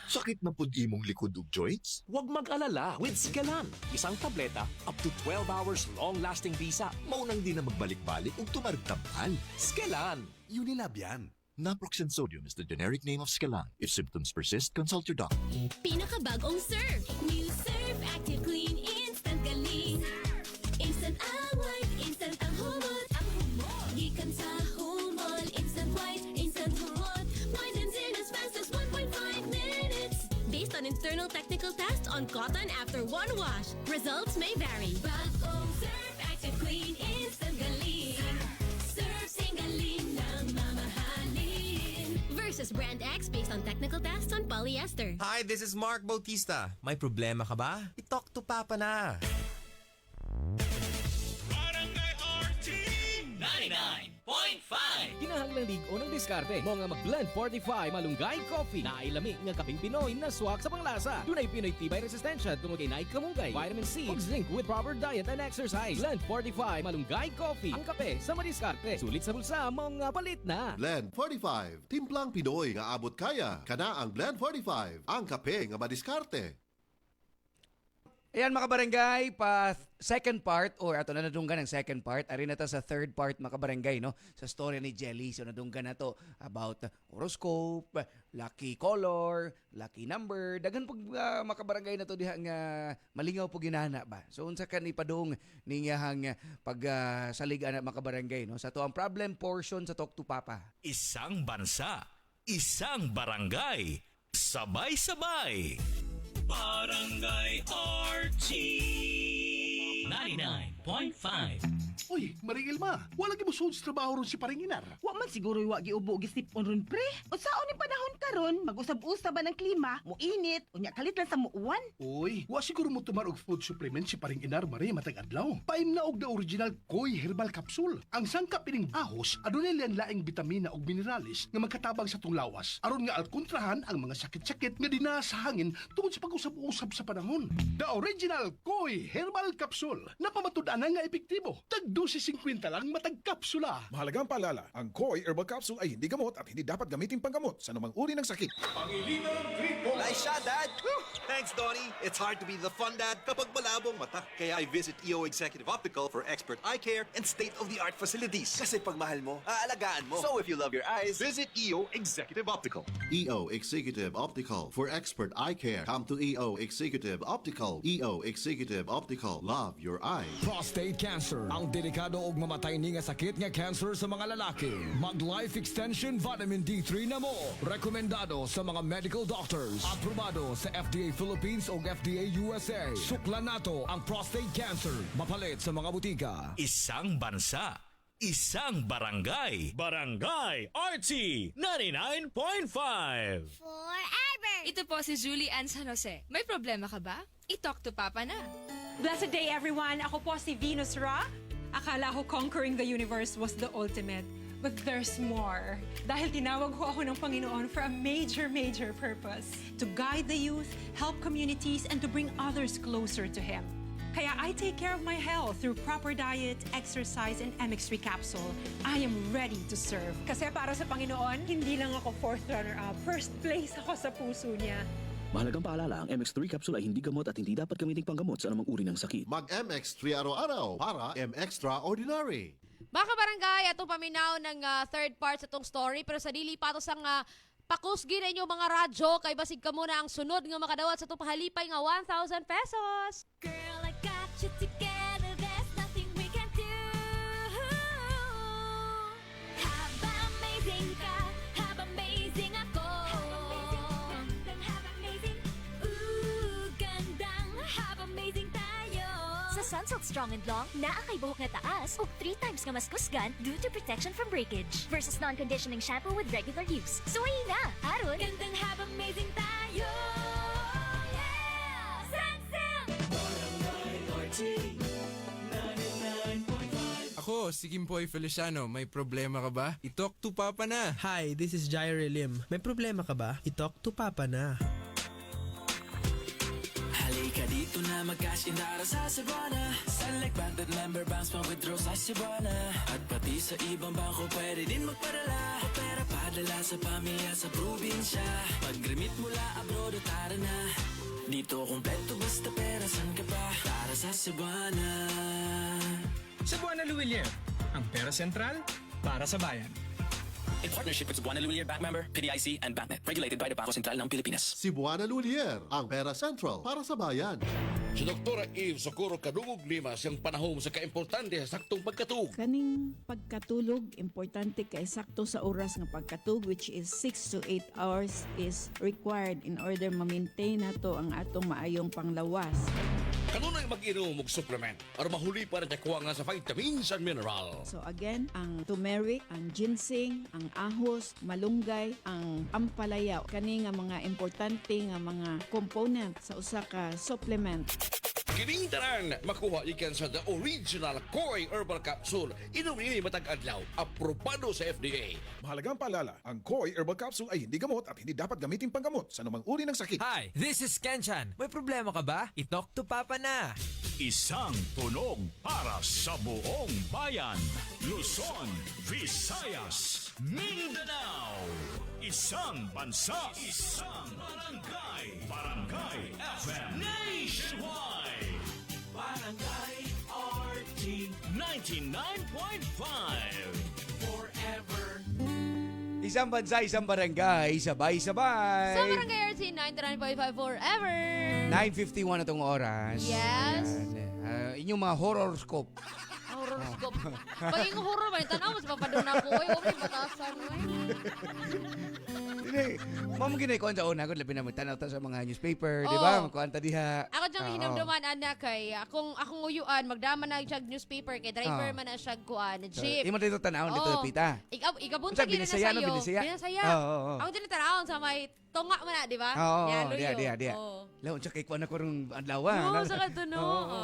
Sakit na pud imong likod ug joints? Huwag mag-alala with Scalan. Isang tableta, up to 12 hours long-lasting bisa. Maunang di na magbalik-balik ug tumaragtamal. Scalan. Unilab yan. Naproxen sodium is the generic name of Scalan. If symptoms persist, consult your doctor. Pinakabagong Surf. New Surf Active Clean Instant Galing. Instant ang white, instant ang humot. Ang humot. Gikan sa humol, instant white, instant humot. Whitens in as fast as 1.5 minutes. Based on internal technical tests on cotton after one wash. Results may vary. Bagong Surf Active Clean Instant Galing. Surf sing galing ng mamahalin. Versus Brand X based on technical tests on polyester. Hi, this is Mark Bautista. May problema ka ba? I-talk to Papa na. Barangay RT 99.5. Kinahanglang ligo ng diskarte mo nga mag-blend 45 malunggay coffee na ay lami nga kaping Pinoy na swak sa panglasa. Dunay Pinoy tibay resistensya tungod kay naik kamunggay, vitamin C ug zinc with proper diet and exercise. Blend 45 malunggay coffee. Ang kape sa madiskarte. Sulit sa bulsa mga palit na. Blend 45. Timplang Pinoy nga abot kaya. Kana ang Blend 45. Ang kape nga madiskarte. Ayan mga barangay, pa second part, or ato na nadunggan ang second part, ari na ta sa third part mga barangay, no? Sa story ni Jelly, so nadunggan na to about horoscope, lucky color, lucky number, daghan pag mga barangay na to diha nga malingaw po ginana ba. So unsa ka ni padung niyahang pag saligan na mga barangay, no? Sa to ang problem portion sa Talk to Papa. Isang bansa, isang barangay, sabay-sabay. Barangay RT 99.5. Uy, Maring Ilma, wala gi mo sud sa trabaho ron si Paringinar. Wa man siguro wa giubo gisipon ron pre. Unsaon ni panahon karon mag-usab-usab ba ng klima, moinit, unya kalit lang sa muuwan. Uy, wa siguro mo tumar og food supplement si Paringinar Marie matag adlaw. Paim na og the original Koi Herbal Capsule. Ang sangkap ining ahos adunay laing bitamina ug minerales nga magkatabang sa tong lawas aron nga alkontrahan ang mga sakit-sakit nga dinaa sa hangin tungod sa pag-usab-usab sa panahon. The original Koi Herbal Capsule napamatud-an nga epektibo. Tag 12.50 lang matag kapsula. Mahalagang paalala, ang Koi Herbal Capsule ay hindi gamot at hindi dapat gamitin panggamot sa anumang uri ng sakit. Pangilinan Gripo! Nice shot, Dad! Thanks, Donnie. It's hard to be the fun dad kapag malabong mata. Kaya I visit EO Executive Optical for expert eye care and state-of-the-art facilities. Kasi pag mahal mo, aalagaan mo. So if you love your eyes, visit EO Executive Optical. EO Executive Optical for expert eye care. Come to EO Executive Optical. EO Executive Optical. Love your eyes. Prostate cancer, ang delikado ug mamatay ni nga sakit nga cancer sa mga lalaki. Mag Life Extension Vitamin D3 na mo. Rekomendado sa mga medical doctors. Aprobado sa FDA Philippines ug FDA USA. Suklan nato ang prostate cancer. Mapalit sa mga butika. Isang bansa, isang barangay. Barangay RT 99.5. Forever! Ito po si Julie Ann San Jose. May problema ka ba? I-talk to Papa na. Blessed day, everyone. Ako po si Venus Ra. Akala ko conquering the universe was the ultimate. But there's more. Dahil tinawag ho ako ng Panginoon for a major, major purpose. To guide the youth, help communities, and to bring others closer to Him. Kaya I take care of my health through proper diet, exercise, and MX3 capsule. I am ready to serve. Kasi para sa Panginoon, hindi lang ako fourth runner-up. First place ako sa puso niya. Mahalagang paalala, ang MX3 capsule ay hindi gamot at hindi dapat gamitin panggamot sa anumang uri ng sakit. Mag-MX3 araw-araw para M-Extraordinary. Mga kabarangay, atong paminaw ng third part sa itong story. Pero sa dili patos ang pakusgi na inyo mga radyo. Kay basig ka muna ang sunod nga makadawat sa itong pahalipay nga 1,000 pesos. Girl, I got you together. There's nothing we can do. Haba amazing ka, haba amazing ako. Haba amazing, ooh, gandang, haba amazing tayo. Sa Sunsilk Strong and Long, naa kay buhok nga taas ug 3 times nga mas kusgan due to protection from breakage versus non-conditioning shampoo with regular use. Suwayi na, aron Gandang haba amazing tayo. Yeah! Sunsilk! Ako, Ako, si Kimpoy Feliciano. May problema ka ba? I-talk to Papa na. Hi, this is Jairo Lim. May problema ka ba? I-talk to Papa na. Halika dito na magkasindara sa Cebuana. Select Banded Member Banks pa-withdraw sa Cebuana. At pati sa ibang bangko pwede din magpadala. O pera padala sa pamilya sa probinsya. Pag-remit mula abroad o tara na. Dito kompleto basta pera, san ka pa? Para sa Cebuana. Cebuana Luwilier, ang pera sentral para sa bayan. In partnership with Cebuana Luwilier Bank Member, PDIC, and BancNet. Regulated by the Bangko Sentral ng Pilipinas. Cebuana Lulier, ang pera central para sa bayan. Si Dr. Eve Socorro Kadungog Lima siyang panahon sa kaimportante sa saktong pagkatug. Kaning pagkatulog, importante kay sakto sa oras ng pagkatug, which is 6 to 8 hours is required in order ma-maintain nato ang atong maayong panglawas. Kanunay mag-inom og supplement para mahuli pa rin kuha nga sa vitamins and mineral. So again, ang turmeric, ang ginseng, ang ahos, malunggay, ang ampalaya, kani nga mga importante nga mga component sa usa ka supplement. Kining tanan makuha ikan sa the original Koi Herbal Capsule. Inom ini matag adlaw. Aprobado sa FDA. Mahalagang paalala, ang Koi Herbal Capsule ay hindi gamot at hindi dapat gamitin panggamot sa anumang uri ng sakit. Hi, this is Kenchan. May problema ka ba? I-talk to Papa na. Isang tunog para sa buong bayan. Luzon, Visayas, Mindanao. Isang bansa, isang barangay. Barangay FM Nationwide. Barangay RT 99.5. Forever. Isang bansa, isang barangay, sabay-sabay. Sa Barangay RC 99.5 forever. 9:51 na tong oras. Yes. Inyong mga horoscope. Horoscope. Pag yung horror ba, tanaw mas papadun ako. Oy, okay, batasan. Mamo ginay ko sa una, kung labi na magtanaw ta sa mga newspaper, Oo. di ba? Magkuanta diha. Ako diyang hinamdaman, anak, kay akong uyuan, magdama na siya newspaper, kay driver Oo. man na siya kuan, jeep. Imo dito tanaw dito Oo. pita. Ikabuntag Unsa, gina na Binisaya, sa'yo. no? Binisaya? Binasaya. Oo. Ako din natanawon sa may tunga man na, di ba? Oo, Yan, luyo. diya. Oo. Laon sa kay kuan ako rong adlaw. Oo, sa kanto, no. Oo.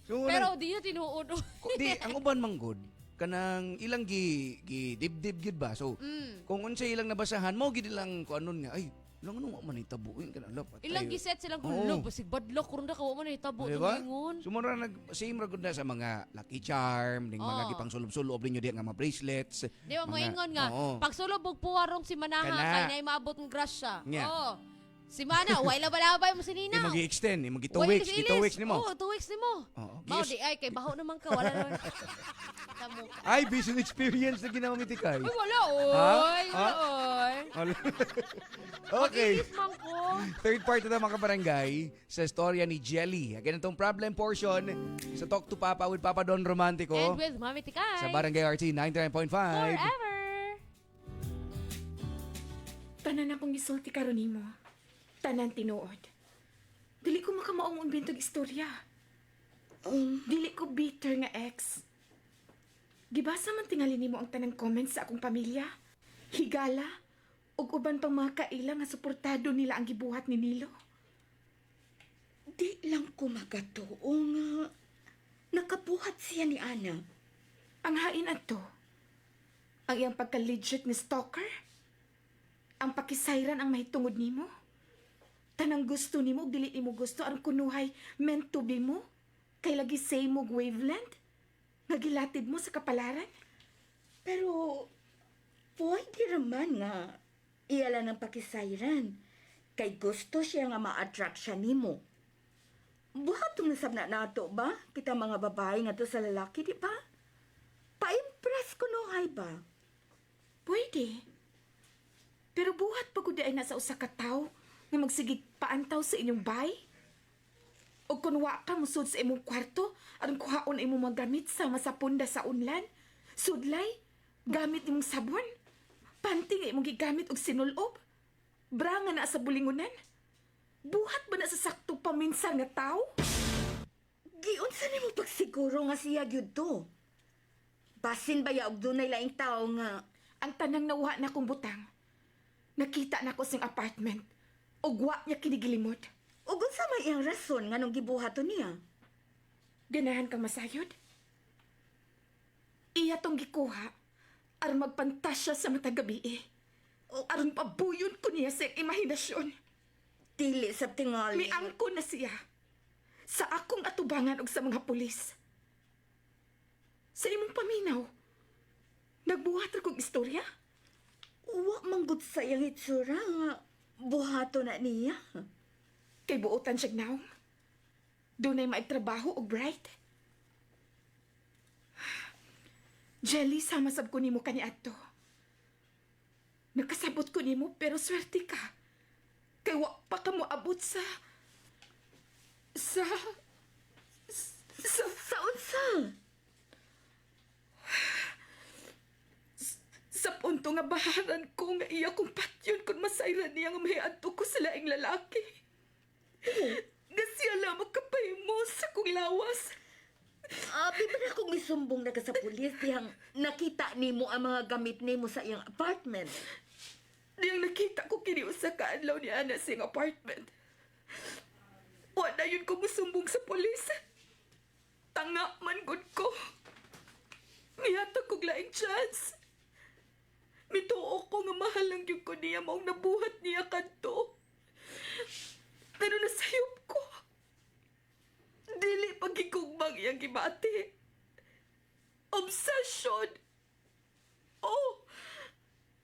So, Pero di niya tinuod. Di ang uban manggod kanang ilang gi dibdib gid ba. So kung unsa ilang nabasahan mo gid lang kuanon nga ay lang ano man itabuin kana lapat. Ilang giset silang Oo. kulog, basig badlok kurunda ka mo na hitabo Diba? ingon. Sumura nag same ra gud na sa mga Lucky Charm, ning mga Oo. gipang sulob-sulob ninyo diha nga mga bracelets. Di ba mo mga- ingon nga, Oo. pag sulog og puwarong si Manaha, Kana. kay na maabot ng grasya. Nya. Oo. Si Mana, way labalabay mo si Nina. Imagi-extend, imagi 2 Way weeks, ilis. 2 weeks nimo. Oo, 2 weeks nimo. Oo. Mao Giyos- di ay kay baho naman ka, wala naman. Tamo ka. Ay, business experience na ginawa ti kay. Ay, wala, Ha? oy. Ha? Wala, oy. Okay. Mag-ilis man ko. Third part na mga barangay sa istorya ni Jelly. Again, itong problem portion sa Talk to Papa with Papa Don Romantico And with Mami Tikay. sa Barangay RT 99.5. Forever. Tanan akong gisulti karon nimo. Tanan tinuod. Dili ko makamaong umbintog istorya. Dili ko bitter nga ex. Gibasa man tingali nimo ang tanang comments sa akong pamilya. Higala ug uban pang mga kaila nga suportado nila ang gibuhat ni Nilo. Di lang ko magatuo nga nakabuhat siya ni Ana. Ang hain ato. Ang iyang pagka-legit ni stalker. Ang pakisayran ang mahitungod nimo. Tanang gusto nimo ug dili nimo gusto ang kunuhay meant to be mo. Kay lagi say mo wavelength. Nagilatid mo sa kapalaran. Pero pwede raman nga iyala ng pakisayran. Kay gusto siya nga ma-attract siya nimo. Buhatong nasabna nato ba? Kita mga babae nga to sa lalaki, di ba? Pa-impress kunuhay ba? Pwede. Pero buhat pa gud ay nasa usa ka tawo nga magsigig paantaw sa inyong bay. O kung wa ka musud sa imong kwarto, aron kuhaon imong mga gamit sa masapunda sa unlan, sudlay, gamit imong sabon, panty nga imong gigamit og sinulob, bra nga naa sa bulingunan. Buhat ba na sa sakto paminsan nga tawo? Giunsa nimo pagsiguro nga siya gyud to? Basin ba ya og dunay laing tao nga ang tanang nauha na kong butang. Nakita na ko sing apartment. Og wa niya kinigilimot. ug unsa may iyang rason nganong gibuhaton niya? Ganahan kang masayod? Iya tong gikuha aron magpantasya sa matag gabi. Aron pabuyon ko niya sa imahinasyon. Dili sa tingali. Miangko na siya sa akong atubangan og sa mga pulis. Sa imong paminaw, nagbuhat ra kong istorya? Wa manggod sa iyang itsura nga buhato na niya. Kay buotan siya naong. Doon ay maigtrabaho o bright. Jelly, samasab ko nimo kani adto. Nakasabot ko nimo pero swerte ka. Kay wa pa ka mo abot sa unsa? Sa punto nga baharan ko nga iya kong patyon kung masayran niya nga may adto ko sa laing lalaki. Nga siya lang makapahimo sa kong lawas. Abi ba na kung misumbong na ka sa pulis dihang nakita nimo ang mga gamit nimo sa iyang apartment? Diyang nakita ko kini usa ka adlaw ni Ana sa iyang apartment. Wala yun ko musumbong sa pulis. Tanga man gud ko. Miyata kong laing chance. Mituo ko nga mahal lang yung ko niya maong nabuhat niya kanto. Pero nasayop ko. Dili pagigugmang iyang gibati. Obsession. Oh,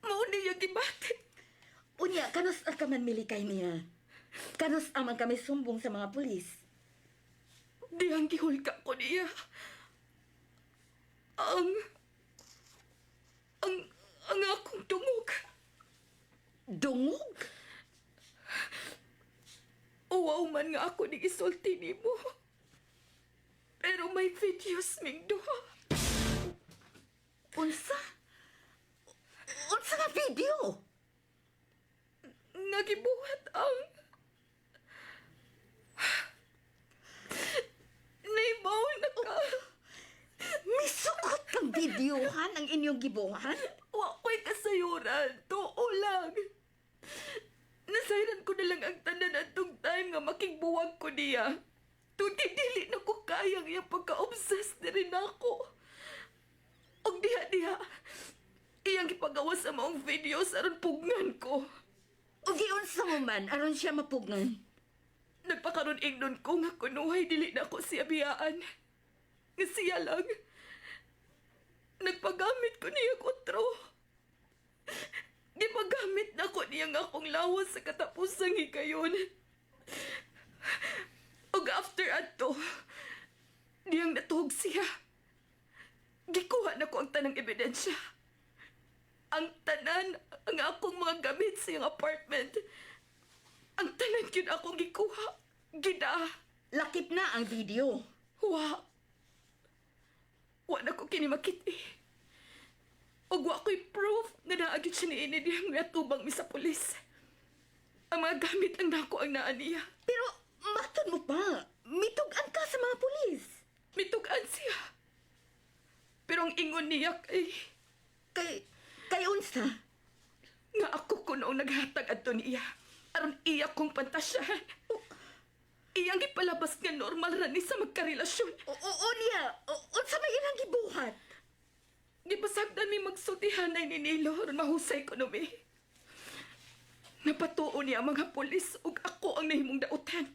mao niya gibati. Unya, kanus ka man milikay niya. Kanus amang kami sumbong sa mga pulis. Diyang gihulga ko niya. Ang akong dungog. Dungog? Uwaw man nga ako ni isulti nimo. Pero may videos ming duha. Unsa? Unsa nga video? Nagibuhat ang... Naibaw na ka. Misugot kang videohan ang inyong gibuhan? Wakoy kasayuran. Tuo lang. Nasayran ko na lang ang tanan atong time nga makigbuwag ko niya. Dili na ko kayang iyang pagka-obsessed na rin ako. Og diha-diha, iyang ipagawa sa maong videos aron pugnan ko. O giunsa mo man aron siya mapugnan? Nagpakaroon ignon ko nga kunuhay dili na ko siya biyaan. Nga siya lang. Nagpagamit ko niya kutro. Gipagamit na ko niya nga akong lawas sa katapusang higayon. Og after ato, diyang natuhog siya. Gikuha na ko ang tanang ebidensya. Ang tanan, ang akong mga gamit sa iyang apartment. Ang tanan yun akong gikuha. Gida. Lakip na ang video. Wa na ko kinimakit eh. Og wa ko'y proof nga naagit siya ni Inidiyang natubang mi sa pulis. Ang mga gamit lang nako ang naa niya. Pero matod mo pa, mitugan ka sa mga pulis. Mitugan siya. Pero ang ingon niya Kay unsa? Nga ako ko noong naghatag adto niya. Aron iya kong pantasyahan. Iyang gipalabas nga normal ra ni sa magkarelasyon. Oo niya. Unsa may ilang gibuhat? Gipasagdan mi magsultihanay ni Nilo aron mahusay ko numi. Napatuo niya ang mga pulis ug ako ang nahimong dautan.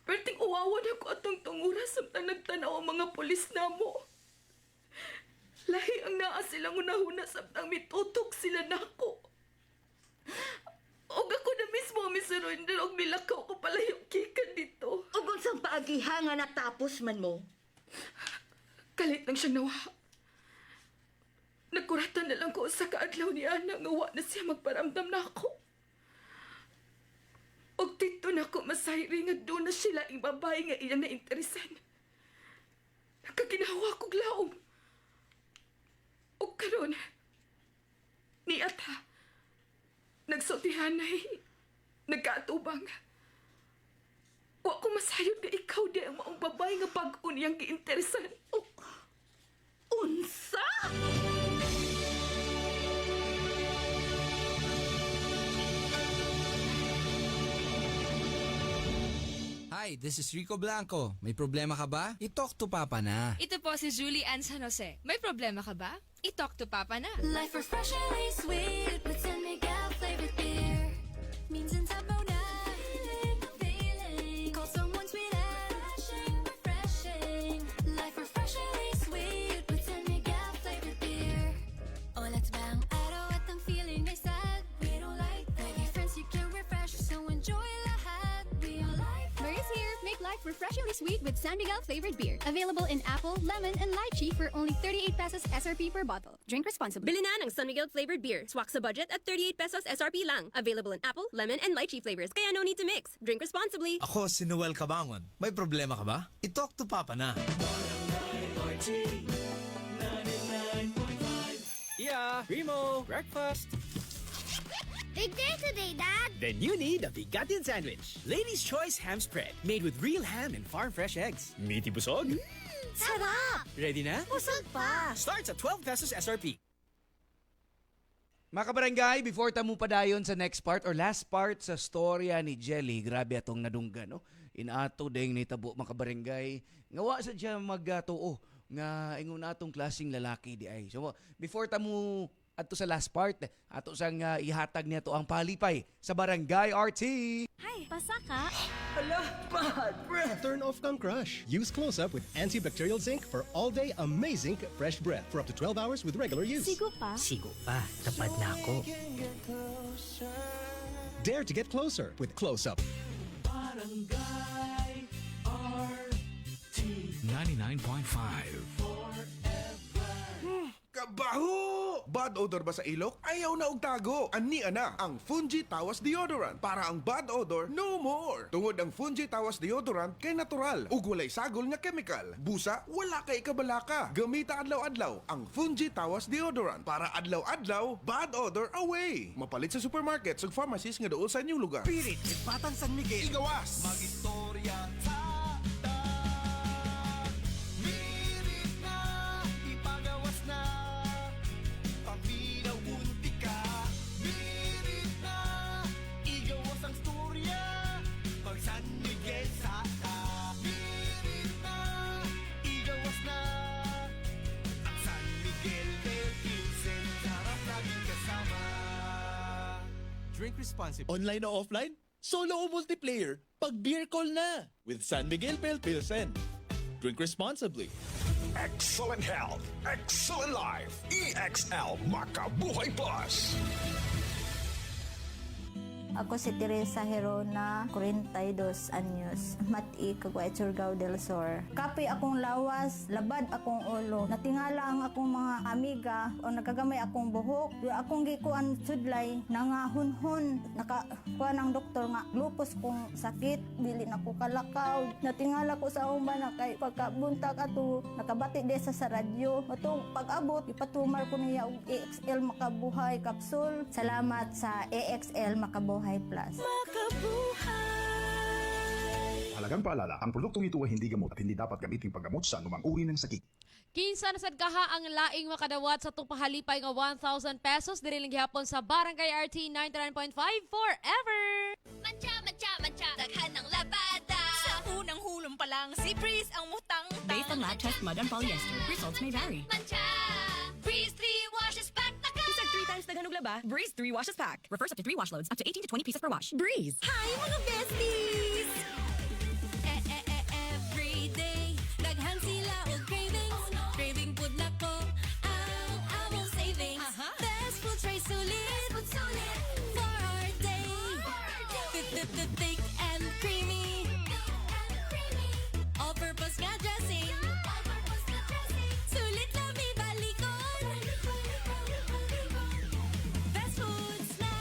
Perting uwawa na ko atong tungura samtang nagtanaw ang mga pulis namo. Lahi ang naa silang unahuna samtang mitutok sila nako. Og ako na mismo ang misurrender og milakaw ko pala yung kikan dito. Og unsang paagiha nga natapos man mo? Kalit lang siyang nawa. Nagkuratan na lang ko sa kaadlaw ni Ana nga wa na siya magparamdam na ako. Og dito na ako masayri nga doon na sila ang babae nga iyang nainteresan. Nakaginawa kong laom. Og karon, ni Ata, nagsultihanay, nagkaatubang. Wa ko masayod nga ikaw di ang maong babae nga bag-o niyang giinteresan. Unsa? Hi, Hi, this is Rico Blanco. May problema ka ba? I-talk to Papa na. Ito po si Julie Ann San Jose. May problema ka ba? I-talk to Papa na. Life refreshingly sweet with San Miguel flavored beer. Minsan sabaw na feeling. Call someone sweet and refreshing. Life refreshingly sweet with San Miguel flavored beer. Oh, let's bang araw at ang feeling ay sad. We don't like that. With friends you can refresh, so enjoy lahat. We all like that. Murray's here. Make life refreshingly sweet with San Miguel flavored beer. Available in apple, lemon, and lychee for only 38 pesos SRP per bottle. Drink responsibly. Bili na ng San Miguel flavored beer. Swak sa budget at 38 pesos SRP lang. Available in apple, lemon, and lychee flavors. Kaya no need to mix. Drink responsibly. Ako si Noel Cabangon. May problema ka ba? I-talk to Papa na. Yeah, Remo, breakfast. Big day today, Dad. Then you need a Bigatin sandwich. Ladies' Choice ham spread. Made with real ham and farm-fresh eggs. Meaty busog. Sarap! Ready na? Busog pa! Starts at 12 pesos SRP. Mga kabarangay, before tamu padayon sa next part or last part sa storya ni Jelly, grabe atong nadungga, no? Inato ding nitabo mga kabarangay. Ngawa sa dyan magtuo nga ingon atong klaseng lalaki di ay. So, before tamu ato sa last part, ato sang ihatag niya to ang palipay sa Barangay RT. Hi, basa ka? Hala, bad breath! Turn off kang crush. Use Close-Up with antibacterial zinc for all-day amazing fresh breath for up to 12 hours with regular use. Sigo pa? Sigo pa. Tapad na ako. Dare to get closer with Close-Up. Barangay RT 99.5. Kabaho! Bad odor ba sa ilok? Ayaw na og tago. Ani ana ang Fungi Tawas Deodorant para ang bad odor no more. Tungod ang Fungi Tawas Deodorant kay natural ug walay sagol nga chemical. Busa wala kay kabalaka. Gamita adlaw-adlaw ang Fungi Tawas Deodorant para adlaw-adlaw bad odor away. Mapalit sa supermarkets ug pharmacies nga dool sa inyong lugar. Pirit, Patang San Miguel. Igawas! Mag-istorya Drink responsibly. Online o offline? Solo o multiplayer? Pag beer call na! With San Miguel Pale Pilsen. Drink responsibly. Excellent health, excellent life. EXL Makabuhay Plus. Ako si Teresa Herona, 42 anyos. Mati, Caguay, Surigao del Sur. Kapi akong lawas, labad akong ulo. Natingala ang akong mga amiga o nakagamay akong buhok. Yung akong gikuan sudlay, nangahunhon. Nakakuha ng doktor nga, lupus kong sakit. Dili na ko kalakaw. Natingala ko sa umban na kay pagkabuntag ato, nakabati desa sa radyo. Matong pag-abot, ipatumar ko niya og EXL Makabuhay Capsule. Salamat sa EXL Makabuhay Plus. Halagang paalala, ang produktong ito ay hindi gamot at hindi dapat gamitin paggamot sa anumang uri ng sakit. Kinsa na sad kaha ang laing makadawat sa tupahalipay nga 1,000 pesos diriling gihapon sa Barangay RT 99.5 forever. Mancha, mancha, mancha, daghan ng labada. Sa unang hulong pa lang, si Breeze ang mutang-tang. Based on lab test mud and polyester, results may vary. Mancha, Breeze 3 washes back the car. Isag 3 times daghan og laba, Breeze 3 washes pack. Refers up to 3 wash loads, up to 18 to 20 pieces per wash. Breeze! Hi mga besties! Every day, daghan sila og cravings. Craving food na ko, ang among savings. Best food tray sulit, for our day. Thick and creamy. All-purpose nga dressing. Sulit lang may balikon. Best foods na.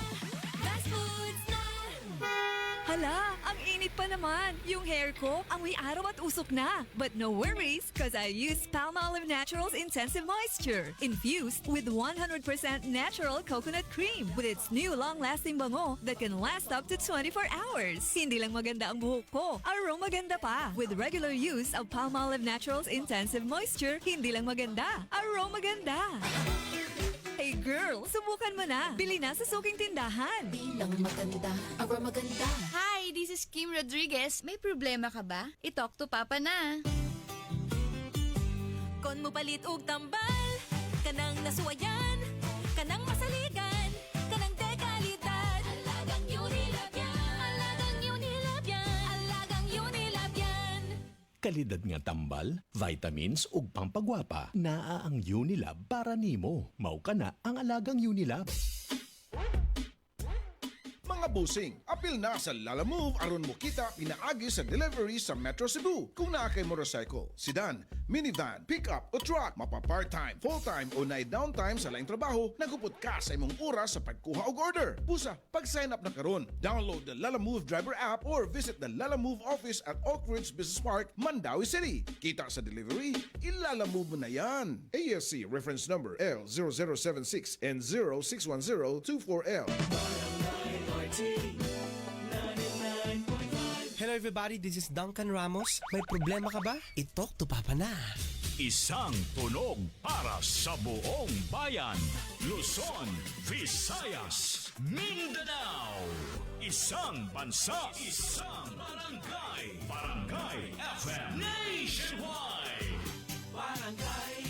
Hala, ang init pa naman. Yung hair ko, amoy araw at usok na. But no worries, cause I use Palmolive Naturals Intensive Moisture. Infused with 100% natural coconut cream. With its new long-lasting bango that can last up to 24 hours. Hindi lang maganda ang buhok ko, aroma ganda pa. With regular use of Palmolive Naturals Intensive Moisture, hindi lang maganda, aroma ganda. Hey girl, subukan mo na. Bili na sa suking tindahan. Bilang maganda, aroma maganda. Hi, Hi, this is Kim Rodriguez. May problema ka ba? I-talk to Papa na. Kon mo palit og tambal, kanang nasuwayan, kanang masaligan, kanang dekalidad. Alagang Unilab yan. Alagang Unilab yan. Alagang Unilab yan. Kalidad nga tambal, vitamins ug pampagwapa. Naa ang Unilab para nimo. Mao kana ang alagang Unilab. Mga busing, apil na sa Lalamove aron mo kita pinaagi sa delivery sa Metro Cebu. Kung naa kay motorcycle, sedan, minivan, pickup o truck, mapa part-time, full-time o na downtime sa laing trabaho, nagupot ka sa imong oras sa pagkuha og order. Busa, pag-sign up na karon, download the Lalamove driver app or visit the Lalamove office at Oak Ridge Business Park, Mandawi City. Kita sa delivery, ilalamove mo na yan. ASC reference number L0076 and 061024L. Hello everybody, this is Duncan Ramos. May problema ka ba? I-talk to Papa na. Isang tunog para sa buong bayan. Luzon, Visayas, Mindanao. Isang bansa, isang barangay. Barangay FM Nationwide. Barangay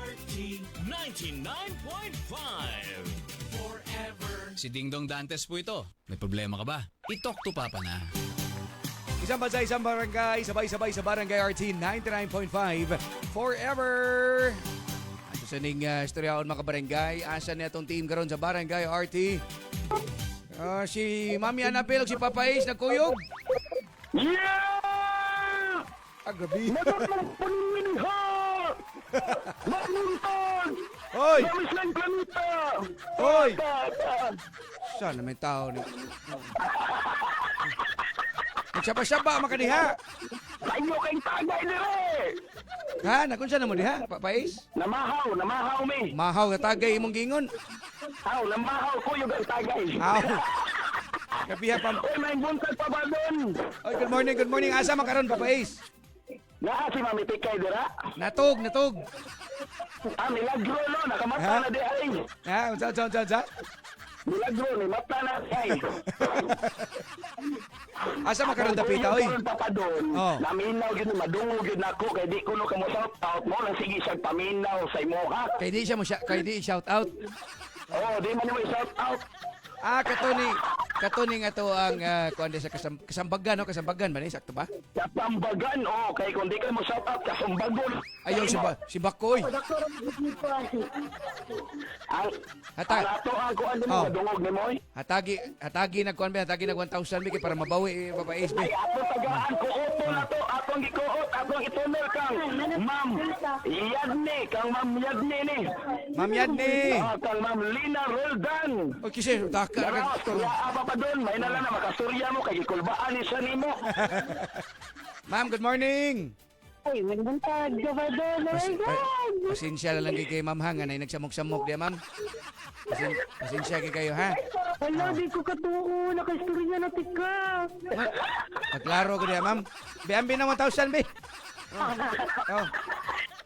RT 99.5. Forever. Si Dingdong Dantes po ito. May problema ka ba? I-talk to Papa na. Isang bansa, isang barangay, sabay-sabay sa Barangay RT 99.5 forever. Ato sa ning istoryaon mga barangay, asa na itong team karon sa Barangay RT. Si Mami Annabel si Papa Ace nagkuyog. Yeah! Grabe. Nagpapaminha! Mamuntan! Hoy! Mamis ng planeta! Hoy! Sana may tao ni... Nagsaba-saba makadiha. Kayo kayong tagay dire! Ha? Nakunsa na mo diha, Papa Ace? Namahaw mi! Mahaw ka tagay imong gingon. Aw, namahaw ko yung tagay. Aw. Kapiha pa. Oy, may buntag pa ba doon? Oy, good morning. Asa makaron, Papa Ace? Naa si Mami Pikay dira? Natog. Milagro no, nakamata na di ay. Ha? Unsa? Milagro ni mata na di ay. Asa makaron dapita, oy? Oh. Naminaw gid madungog gid nako kay di ko no kamo shout out mo lang sige siya paminaw sa imo ha. Kay di shout out. Oh, di man mo shout out. Katuni nga to ang kuan sa kasambagan, no? Kasambagan ba ni sakto ba? Kasambagan, kay kung di ka mo shout out kasambagon. Ayaw si Bakoy. Ang ato ang kuan mo dungog ni moy. Hatagi nag 1,000 bi kay para mabawi Papa Ace. Ay ato tagaan ko opo na to, atong gikuot, atong itunol kang Ma'am Yadni, kang Ma'am Yadni ni. Ma'am Yadni. Kang Ma'am Lina Roldan. Okay, sir. Apa pa doon? May nalang na makasturya mo kay gikulbaan ni siya nimo. Ma'am, good morning. Ay, magbuntag, gabadon. Oh my God! Pasensya lang kay Ma'am ha, nga na nagsamok-samok diya, Ma'am. Pasensya kayo, ha? Wala, di ko katuo. Nakasturya na tika. Paklaro ko diya, Ma'am. Biambi na 1,000, be.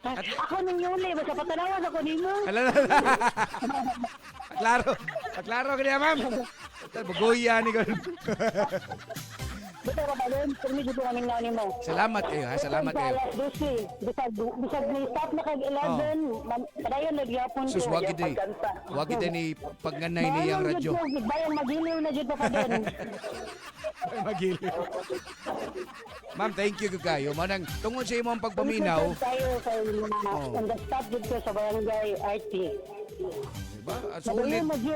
Ako nung Yuli, basta patanawan ako nimo. Paklaro ko diya, Ma'am. Bagoya ni ko. Basta ka ba doon? Permit ito kaming nani mo. Salamat kayo, ha? Salamat kayo. Bisag ni stop na kag 11. Padayon nagyapon ko. Sus, wagid ni pagnganay niyang radyo. Bayang magiliw na dito pa doon. Magiliw. Ma'am, thank you kayo. Manang tungod sa imong pagpaminaw. Tayo sa understand dito sa barangay RT. Diba?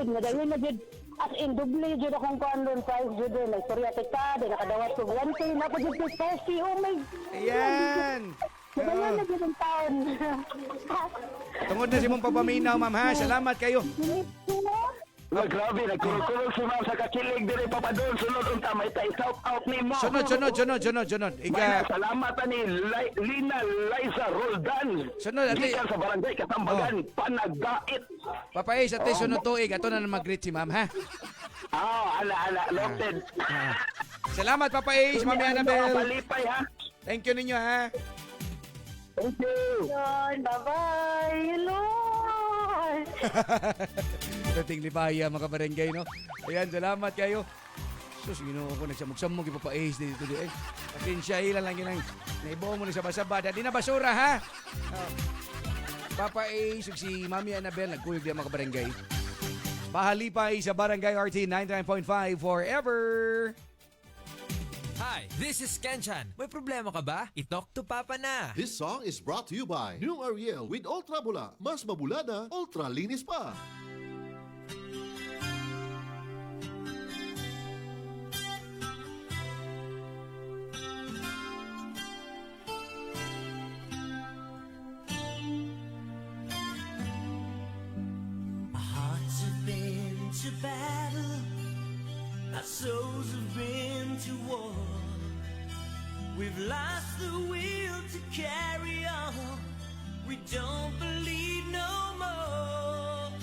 Madayon na jud. As in, doble jud akong kuan doon, price jud doon. Nagsorya tika, di nakadawat ko. Ganti, napajud ko spicy. Oh my... Ayan! Madayon na jud ang taon. Tungod na si mong papaminaw, Ma'am, ha? Salamat kayo. Grabe, nagkulog si Ma'am sa kakilig dire papadon. Sunod unta may shout out ni mo. Sunod. Salamat ni Lina Liza Roldan. Sunod ate. Gikan sa barangay Katambagan, Panagdait. Papa Ace, ate sunod tuig ato na mag-greet si Ma'am, ha? Ala, noted. Salamat, Papa Ace, Mami Annabel. Palipay, ha? Thank you ninyo, ha? Thank you. Bye-bye. Hello. Dating ni Paya, mga barangay, no? Ayan, salamat kayo. Sus, ako nagsamog-samog, ipapa-ace dito di. Pasensya, ilan lang yun lang. Naibaw mo na sa basabada. Di na basura, ha? Papa Ace, si Mami Annabel, nagkuyog di ang mga barangay. Pahalipay sa Barangay RT 99.5 forever. Hi, this is Kenchan. May problema ka ba? I-talk to Papa na. This song is brought to you by New Ariel with Ultra Bula. Mas mabulada, ultra linis pa. Our hearts have been to battle, our souls have been to war. We've lost the will to carry on. We don't believe no more.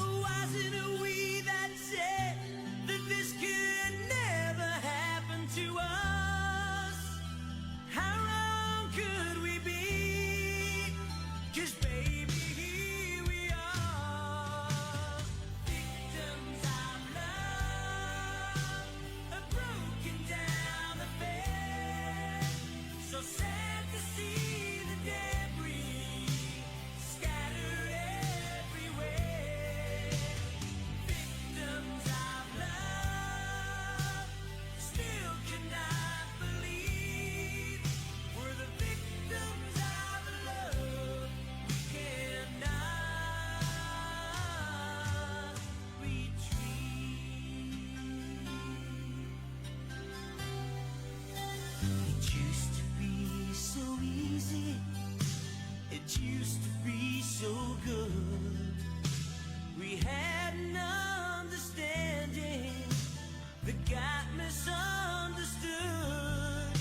Wasn't it we that said that this could never happen to us? How wrong could we be? 'Cause baby, here we are, victims of love, broken down the bed. So sad to see the debris scattered everywhere. Victims of love, still cannot believe we're the victims of love. We cannot retreat. It used to be so easy. It used to be so good. We had an understanding that got misunderstood.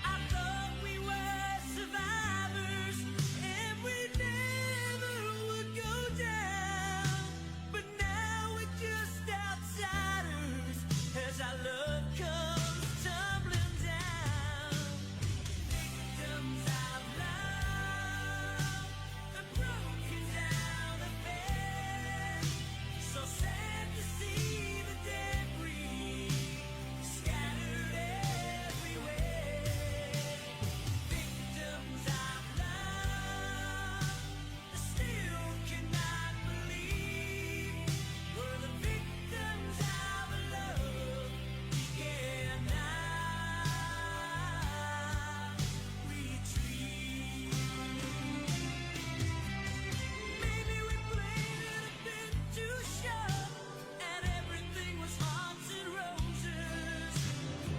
I thought we were survivors and we never would go down. But now we're just outsiders as our love comes tumbling down. Victims of love, broken down the bed. So sad to see the debris scattered everywhere. Victims of love, still cannot believe we're the victims of love. We cannot retreat. Maybe we played it a bit too sharp, and everything was haunted roses.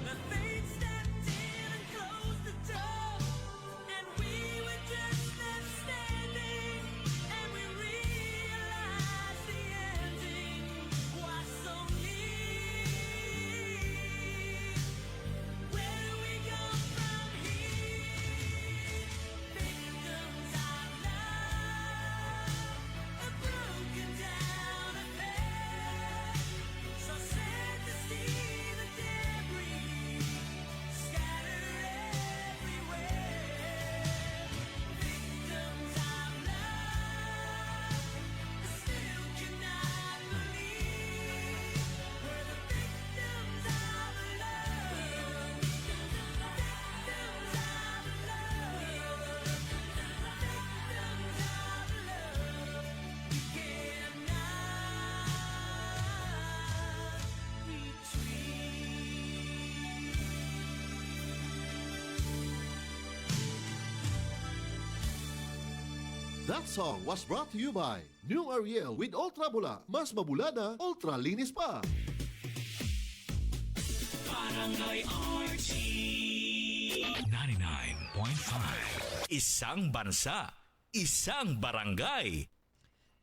The fate stepped in and closed the door, and we were just left standing. And we realized the ending was so near. Where do we go from here? Victims of love, broken down a bed. So sad to see the debris scattered everywhere. Victims of love, still cannot believe we're the victims of love. Victims of love. Victims of love. We cannot retreat. That song was brought to you by New Ariel with Ultra Bula. Mas mabulada, ultra linis pa. Barangay RT 99.5. Isang bansa, isang barangay.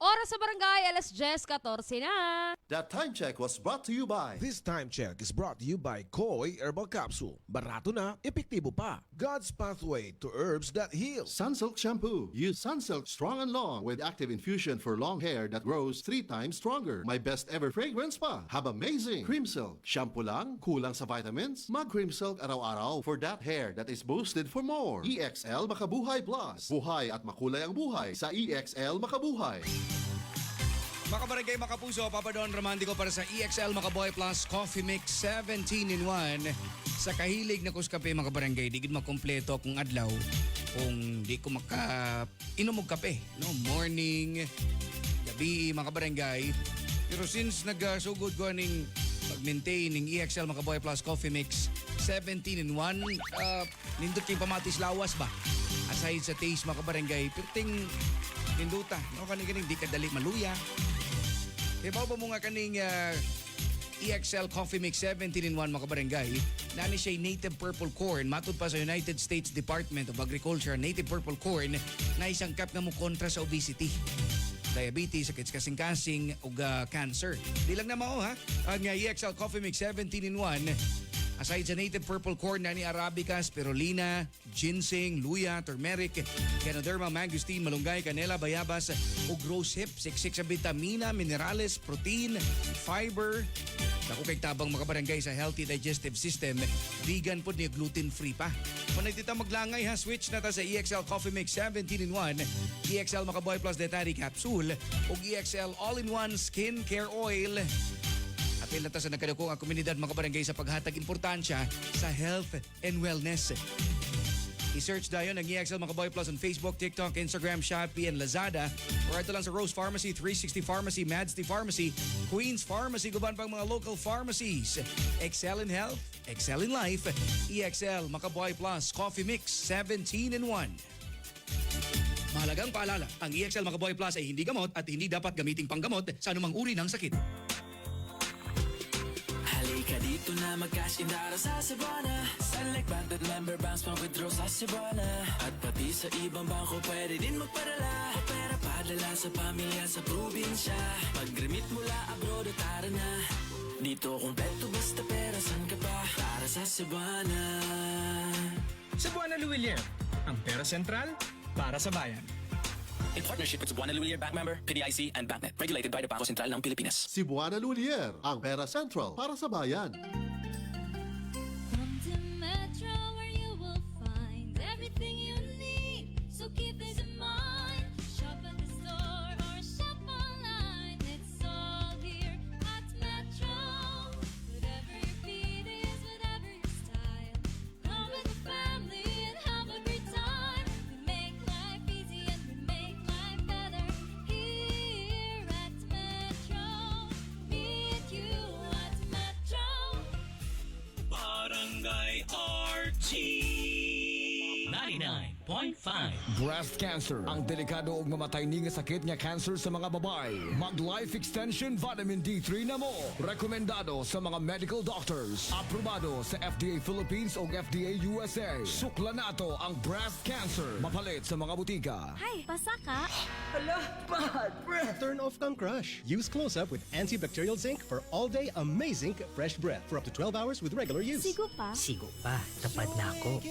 Oras sa barangay, alas 10:14 na. That time check was brought to you by This time check is brought to you by Koi Herbal Capsule. Barato na, epektibo pa. God's pathway to herbs that heal. Sunsilk Shampoo. Use Sunsilk Strong and Long with active infusion for long hair that grows 3 times stronger. My best ever fragrance pa. Have amazing. Cream Silk. Shampoo lang? Kulang sa vitamins? Mag Cream Silk araw-araw for that hair that is boosted for more. EXL Makabuhay Plus. Buhay at makulay ang buhay sa EXL Makabuhay. Mga kabarangay, mga kapuso, Papa Don Romantico para sa EXL Makaboy Plus Coffee Mix 17-in-1. Sa kahilig na kuskape, mga kabarangay, di gid makompleto kung adlaw kung di ko inom og kape. No? Morning, gabi, mga kabarangay. Pero since nagsugod ko ning pag-maintain ng EXL Makaboy Plus Coffee Mix 17-in-1, nindot kayong pamatis lawas ba? Aside sa taste, mga kabarangay, pirting ninduta. No, kaning di kadali maluya. Ibaw ba mo nga kaning EXL Coffee Mix 17-in-1, mga kabarangay, nani siya native purple corn, matud pa sa United States Department of Agriculture, native purple corn na isang kap nga mo kontra sa obesity, diabetes, sakit kasing-kasing ug cancer. Di lang na mao ha, ang EXL Coffee Mix 17-in-1, aside sa native purple corn, nani Arabica, spirulina, ginseng, luya, turmeric, Ganoderma, mangosteen, malunggay, canela, bayabas, ug rose hip, siksik sa vitamina, minerales, protein, fiber. Naku kay tabang mga kabarangay sa healthy digestive system, vegan po niya, gluten-free pa. Kung nagtita maglangay ha, switch na ta sa EXL Coffee Mix 17-in-1, EXL Makaboy Plus Dietary Capsule, ug EXL All-in-One Skin Care Oil. Apil na ta sa nagkadukong ang komunidad, mga kabarangay, sa paghatag importansya sa health and wellness. I-search dayon ang EXL Makaboy Plus on Facebook, TikTok, Instagram, Shopee, and Lazada. Or ito lang sa Rose Pharmacy, 360 Pharmacy, Madsty Pharmacy, Queens Pharmacy, guban pang mga local pharmacies. Excel in health, excel in life. EXL Makaboy Plus Coffee Mix 17-in-1. Mahalagang paalala, ang EXL Makaboy Plus ay hindi gamot at hindi dapat gamiting panggamot sa anumang uri ng sakit. Halika dito na magkasindara sa Cebuana. Select Banded Member Banks mag-withdraw sa Cebuana. At pati sa ibang bangko pwede din magpadala. O pera padala sa pamilya sa probinsya. Pag-remit mula abroad o tara na. Dito kumpleto basta pera, san ka pa? Para sa Cebuana. Cebuana Luwilier, ang pera sentral para sa bayan. In partnership with Cebuana Lulier Bank member, PDIC, and BancNet. Regulated by the Bangko Sentral ng Pilipinas. Cebuana Lulier, ang pera central para sa bayan. Come to Metro where you will find everything you need. So keep this in mind. Shop at the store or shop online. It's all here at Metro. Whatever your beat is, whatever your style. Come with the family and have a great time. We make life easy and we make life better here at Metro. Meet you at Metro. Barangay RT 99.5. Breast cancer, ang delikado ug mamatay ni nga sakit nga cancer sa mga babae. Mag Life Extension Vitamin D3 na mo. Rekomendado sa mga medical doctors. Aprobado sa FDA Philippines ug FDA USA. Sukla nato ang breast cancer. Mapalit sa mga butika. Hi, pasaka. Hala, bad breath. Turn off kang crush. Use Close Up with antibacterial zinc for all-day amazing fresh breath for up to 12 hours with regular use. Sigo pa. Sigo pa, tapad na ako.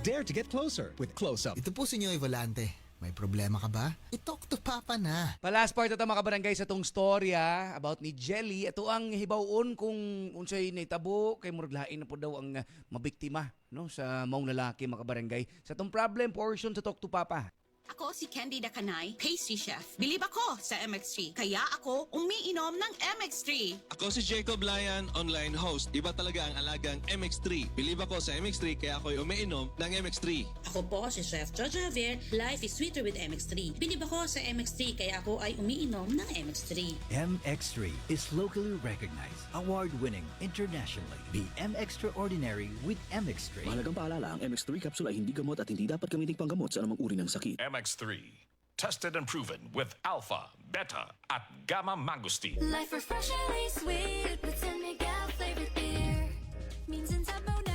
Dare to get closer with Close Up. Ito po si Nyoy Volante. May problema ka ba? I-talk to Papa na. Palast part ito, mga kabarangay, sa tong storya about ni Jelly. Ito ang hibawon kung unsay naitabo kay muraglain na po daw ang mabiktima, no, sa maong lalaki, mga kabarangay. Sa tong problem portion sa Talk to Papa. Ako si Candy Dakanay, pastry chef. Bilib ako sa MX3, kaya ako umiinom ng MX3. Ako si Jacob Layan, online host. Iba talaga ang alagang MX3. Bilib ako sa MX3, kaya ako'y umiinom ng MX3. Ako po si Chef Jojo Javier, life is sweeter with MX3. Bilib ako sa MX3, kaya ako ay umiinom ng MX3. MX3 is locally recognized, award-winning internationally. Be extraordinary with MX3. Mahalagang paalala, ang MX3 capsule ay hindi gamot at hindi dapat gamiting panggamot sa anumang uri ng sakit. MX3. Tested and proven with alpha, beta, at gamma mangosteen. Life refreshingly sweet with San Miguel flavored beer. Minsan sabaw na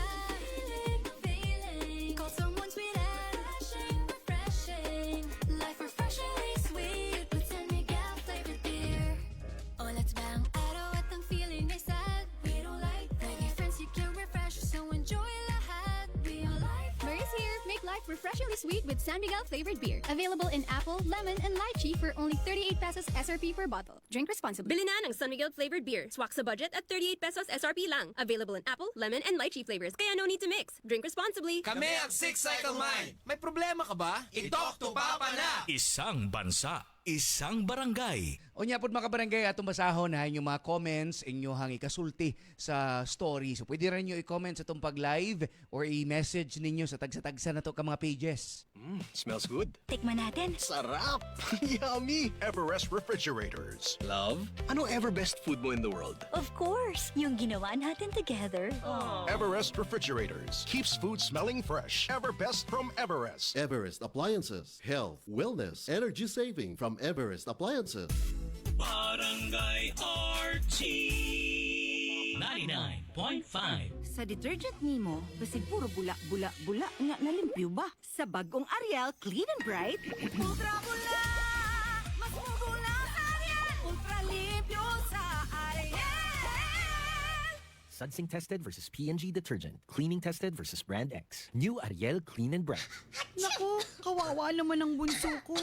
feeling. Call someone sweet and refreshing. Life refreshingly sweet with San Miguel flavored beer. Oh, let's bang araw at ang feeling ay sad. We don't like that. Your friends you can refresh, so enjoy lahat. We all like that. Murray's here. Make life refreshingly sweet with San Miguel flavored beer. Available in apple, lemon, and lychee for only 38 pesos SRP per bottle. Drink responsibly. Bili na ng San Miguel flavored beer. Swak sa budget at 38 pesos SRP lang. Available in apple, lemon, and lychee flavors. Kaya no need to mix. Drink responsibly. Kami ang Six Cycle Mind. May problema ka ba? I-talk to Papa na! Isang bansa, isang barangay. O niya po mga kabarangay, atong basahon ha, inyong mga comments, inyong ikasulti sa story. So pwede rin nyo i-comment sa itong pag-live or i-message ninyo sa tagsa-tagsa na to ka mga pages. Smells good. Tikman natin. Sarap! Yummy! Everest Refrigerators. Love, ano ever best food mo in the world? Of course, yung ginawa natin together. Everest Refrigerators keeps food smelling fresh. Ever best from Everest. Everest Appliances. Health, wellness, energy saving from Everest Appliances. Barangay RT 99.5. Sa detergent nimo, basig puro bula nga nalimpyo ba? Sa bagong Ariel Clean and Bright, ultra bula, mas mugula sa Ariel, ultra limpyo sa Ariel. Sudsing tested versus P&G detergent. Cleaning tested versus Brand X. New Ariel Clean and Bright. Naku, kawawa naman ang bunso ko.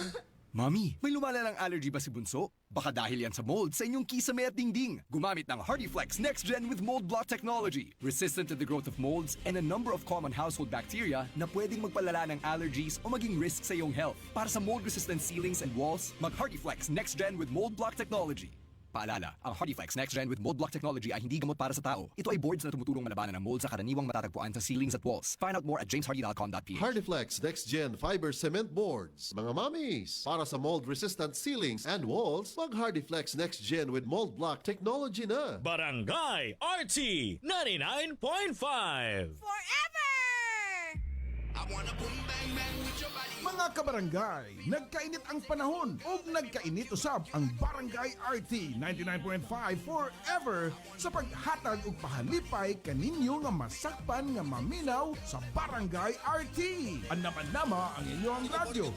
Mami, may lumalalang allergy ba si Bunso? Baka dahil yan sa mold sa inyong kisame at dingding. Gumamit ng HardyFlex Next Gen with Mold Block Technology. Resistant to the growth of molds and a number of common household bacteria na pwedeng magpalala ng allergies o maging risk sa iyong health. Para sa mold-resistant ceilings and walls, mag-HardyFlex Next Gen with Mold Block Technology. Paalala, ang HardyFlex Next Gen with Mold Block Technology ay hindi gamot para sa tao. Ito ay boards na tumutulong malabanan ng mold sa karaniwang matatagpuan sa ceilings at walls. Find out more at jameshardy.com.ph. Hardiflex Next Gen Fiber Cement Boards. Mga mamis, para sa mold-resistant ceilings and walls, mag Hardiflex Next Gen with Mold Block Technology na. Barangay RT 99.5. Forever! Mga kabarangay, nagkainit ang panahon o nagkainit usab ang Barangay RT 99.5 forever sa paghatag ug pahalipay kaninyo nga masakpan nga maminaw sa Barangay RT. Andam-andama ang inyong radyo.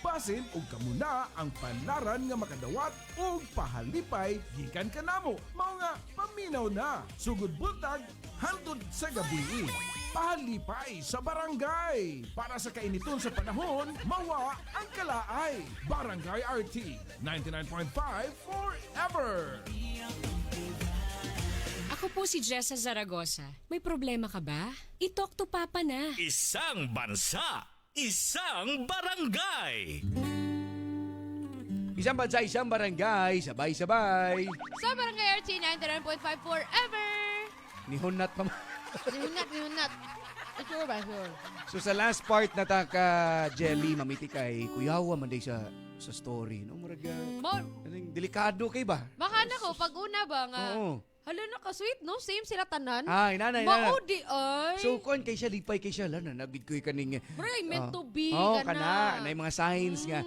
Basin ug kamuna ang panaran nga makadawat ug pahalipay gikan kanamo. Mao nga paminaw na. Sugod buntag hangtod sa gabi. Pahalipay sa barangay. Para sa kainiton sa panahon, mawa ang kalaay. Barangay RT 99.5 forever. Ako po si Jessa Zaragoza. May problema ka ba? I-talk to Papa na. Isang bansa, isang barangay. Isang bansa, isang barangay, sabay-sabay. Sa Barangay RT 99.5 forever. Nihunat pa Nihunat. Sure ba? Sure. So sa last part na ta ka Jelly, mamiti kay kuyawa man day sa story. No, muraga. Delikado kay ba? Baka na ko, pag una ba nga? Oo. Hala na ka-sweet, no? Same sila tanan. Ay, nanay. Maudi, ay. So, kuan kay siya, lipay kay siya. Lana, nabid ko kaning... Bray, meant to be, kana. Na yung mga signs nga.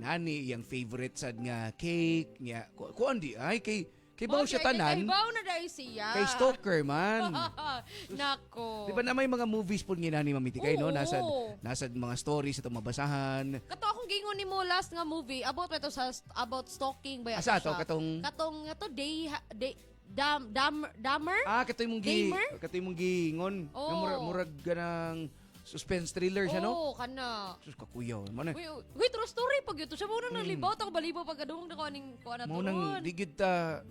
Nani, yung favorite sad nga cake. Nga, kuan di, ay, kay baw siya tanan. Kay baw na dahil siya. Kay stalker man. Nako. Di ba na may mga movies po nga ni Mamiti kay, no? Nasa mga stories ito mabasahan. Kato akong gingon ni mo last nga movie about ito sa about stalking ba Asa to katong Dahmer? Katoy mong gingon. Oh. Murag ganang suspense thriller siya, no? Oo, kana. Sus, kakuyaw. Man, Wait, true story pag ito. Siya muna nang libaw, tako balibaw pag adong na kuaning kuana to. Munang digid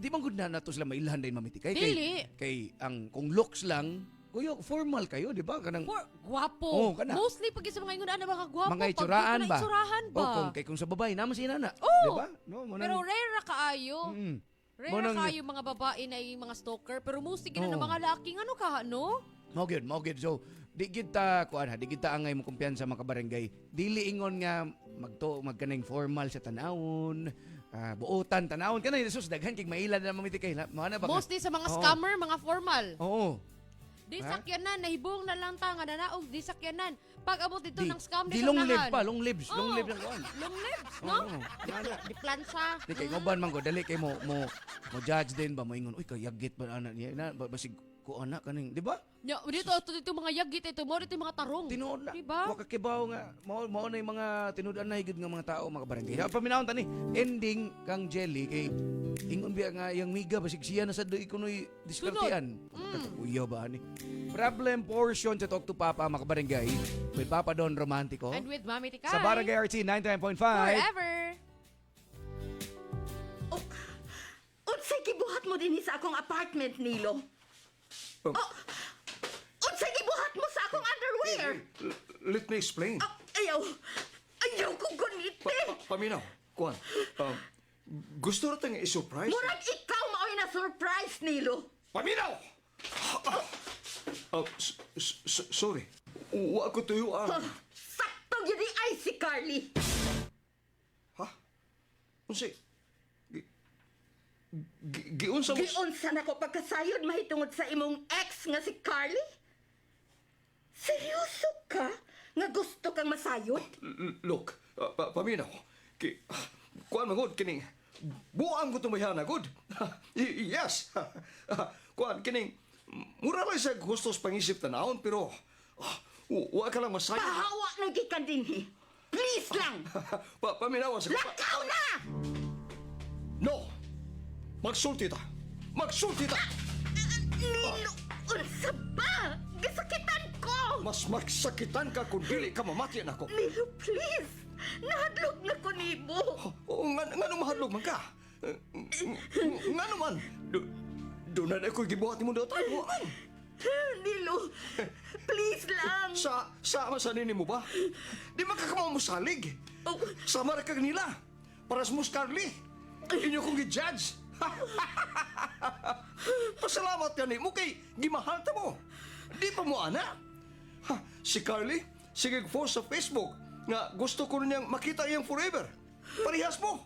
di man gud na nato sila mailhan din Mamiti kay. Dili. Kay ang kung looks lang, kuyo formal kayo, di ba? Kanang guwapo. Oh, kana. Mostly pag sa mga ingon ana mga gwapo. Mga itsuraan ba? Itsurahan ba? O kung sa babae naman si nana. Oh, di ba? No, pero rare na kaayo. Rare na kayo mga babae na yung mga stalker, pero mostly gina ng mga laki ano ka, no? Mo gyud. So, di kita angay mo kumpiyansa mga kabarangay. Dili ingon nga magkanang formal sa tanawon, buotan tanawon kanay sus daghan kay mailan na mamiti kay mana ba. Mostly sa mga scammer, mga formal. Oo. Di sakyanan, nahibong na lang ta nga nanaog, di sakyanan. Pag abot dito ng scam, di long live pa, long lives lang kuan. Long lives, no? Di plansa. Di kay ngoban man ko dali kay mo judge din ba mo ingon, uy kayagit ba ana niya na basig ko anak kaning, di ba? Ya, dito mga yagit ito, mo dito yung mga tarong. Tinuod na. Di ba? Wa kakibaw nga mao na yung mga tinuod na higud nga mga tao mga barangay. Paminawon tani, ending kang Jelly kay ingon biya nga yung miga basig siya na sa do ikunoy diskartean. Uya ba ani? Problem portion sa Talk to Papa mga barangay with Papa Don Romantico. And with Mami Tikay. Sa Barangay RT 99.5. Forever. Unsay gibuhat mo din sa akong apartment, Nilo? Unsay gibuhat mo sa akong underwear? Let me explain. Ayaw kong guniti. Paminaw, Kuan, gusto na tayong i-surprise? Murag ikaw mao'y na surprise, Nilo. Paminaw! Sorry. Wa ko tuyuan. Sakto yun ay si Carly. Unsi? Giunsa mo? Giunsa na ko pagkasayod mahitungod sa imong ex nga si Carly? Seryoso ka? Nga gusto kang masayod? Look, paminaw. Kuan magod kining buang ko tumayana good. Yes. Kuan kining mura lang sa gustos pangisip tanahon pero wa ka lang masayod. Pahawa na gikan dinhi. Please lang. Paminaw sa Lakaw na! No. Magsulti ta. Magsulti ta. Nilo, unsa ba? Gisakitan ko! Mas magsakitan ka kung dili ka mamati na ako. Nilo, please! Nahadlok na ko nibo! Nga nung mahadlok man ka? Nga naman? Doon na ako'y gibuhat mo daw tayo, man. Nilo, please lang! Sama sa nini mo ba? Di magkakamaw mo salig. Sama na kag nila. Paras mo, Carly. Inyo kong gi-judge. Pasalamat yan mo kay gimahalta mo. Di pa mo, ana? Si Carly, sige post sa Facebook nga gusto ko niyang makita iyang forever. Parihas mo.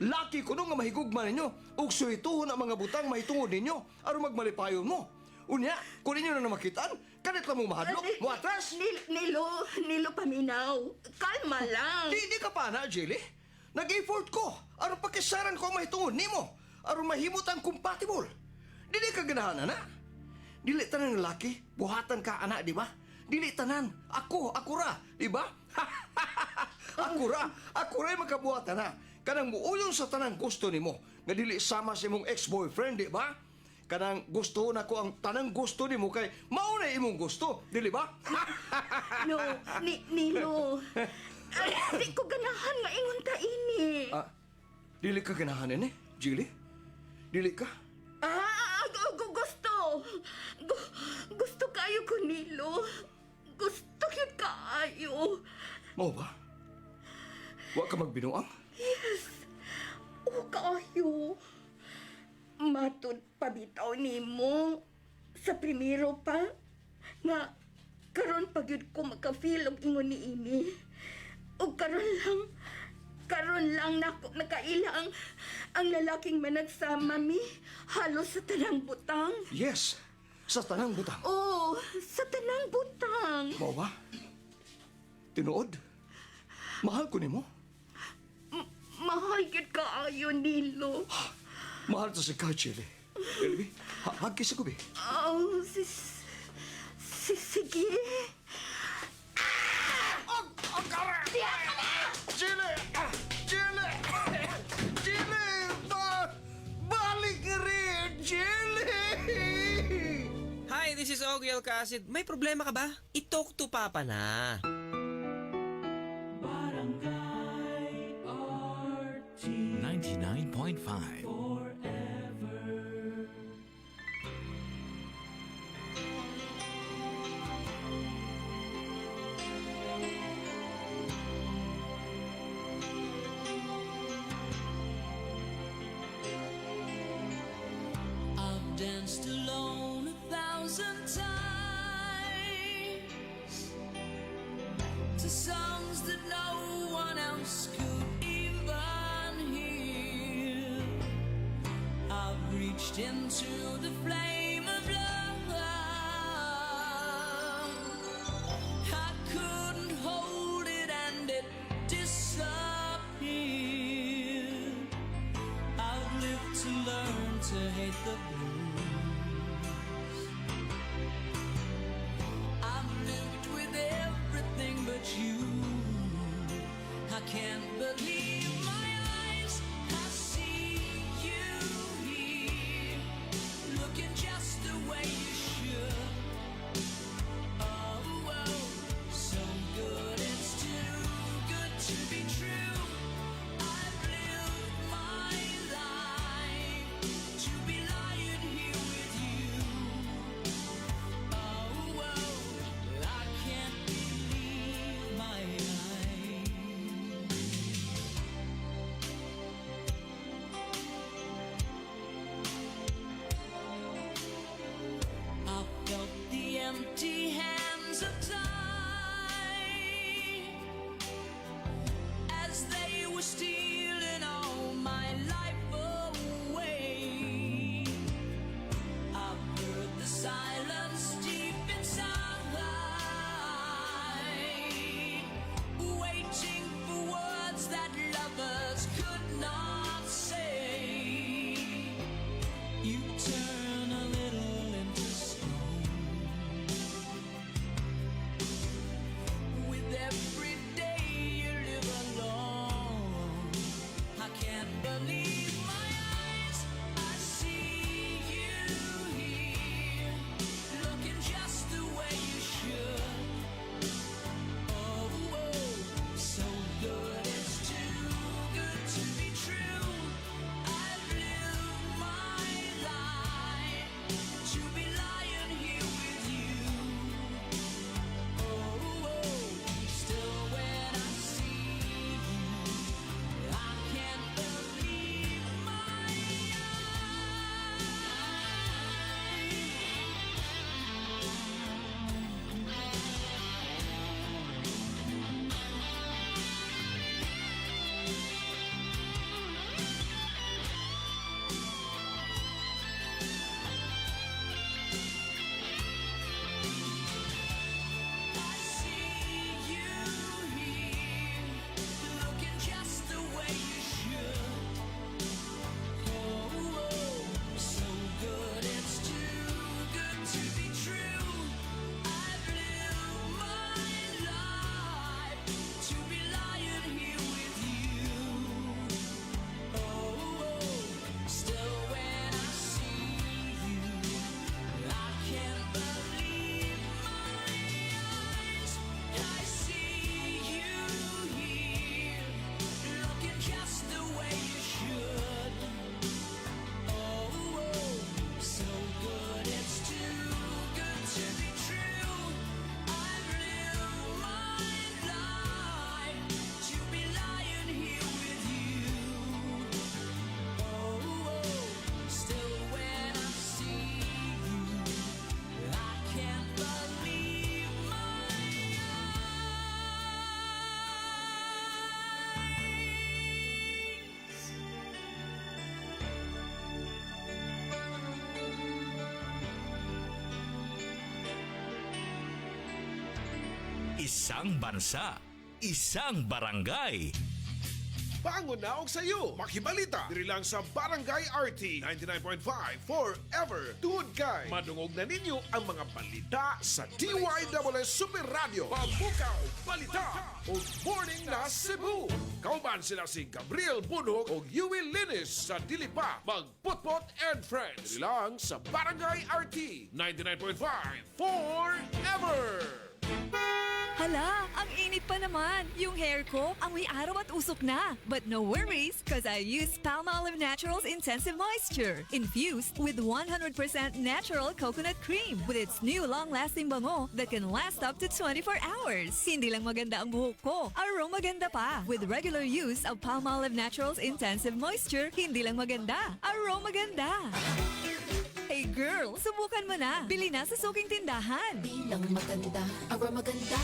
Laki ko nung nga mahigugma ninyo ug suhituhon ang mga butang mahitungod ninyo aron magmalipayon mo. Unya, kung ninyo na namakitaan, kanit lang mo mahadlok, mo atras. Nilo paminaw. Kalma lang. Di ka pa na, Jelly. Nag-effort ko aron pakisaran ko ang mahitungod nimo aron mahimot ang compatible. Dili ka ganahan, ana. Dili tanan ng laki, buhatan ka, ana, di ba? Dili tanan. Ako ra, di ba? Ako ra yung makabuhatan, na. Kanang muuyong sa tanang gusto nimo nga dili sama sa imong ex-boyfriend, di ba? Kanang gusto na ko ang tanang gusto nimo kay mauna imong gusto, dili ba? No, Nilo. Di ko ganahan nga ingon ka ini. Dili ka ganahan ini, Jilly? Dili ka? Gusto kayo ko, Nilo. Gusto yun kaayo. Mo ba? Wa ka magbinuang? Yes. O kaayo. Matud pabitaw nimo sa primero pa nga karon pagyud ko maka-feel og ingon niini. Og karon lang nako nakailang ang lalaking managsama mi halos sa tanang butang. Yes, sa tanang butang. Oh, sa tanang butang. Mo ba? Tinuod? Mahal ko nimo. Mahal gyud kaayo, Nilo. Mahal to si Kachili. Elby, hagki sa kubi. Oh, sige. Ang kara! Chile! Balik rin, Chile! Hi, this is Ogie Alcacid. May problema ka ba? I-talk to Papa na. Barangay RT 99.5 danced alone 1,000 times to songs that no one else could even hear. I've reached into the flame of love. I couldn't hold it and it disappeared. I've lived to learn to hate the blues. But you, I can't believe my eyes. I see you here, looking just the way you should. Oh, so good, it's too good to be true. I've lived my life to be lying here Isang bansa, isang barangay. Bangon na og sayo. Makibalita diri lang sa Barangay RT 99.5 forever. Tungod kay madungog na ninyo ang mga balita sa DYWS Super Radio. Pabukaw, balita o Morning na Cebu. Kauban sila si Gabriel Bunhog o Yui Linis sa Dilipa. Magputpot and Friends. Diri lang sa Barangay RT 99.5 forever. Hala, ang init pa naman. Yung hair ko, amoy araw at usok na. But no worries, cause I use Palmolive Naturals Intensive Moisture. Infused with 100% natural coconut cream. With its new long-lasting bango that can last up to 24 hours. Hindi lang maganda ang buhok ko, aroma ganda pa. With regular use of Palmolive Naturals Intensive Moisture, hindi lang maganda, aroma ganda. Hey girl, subukan mo na. Bili na sa suking tindahan. Bilang maganda, aroma maganda.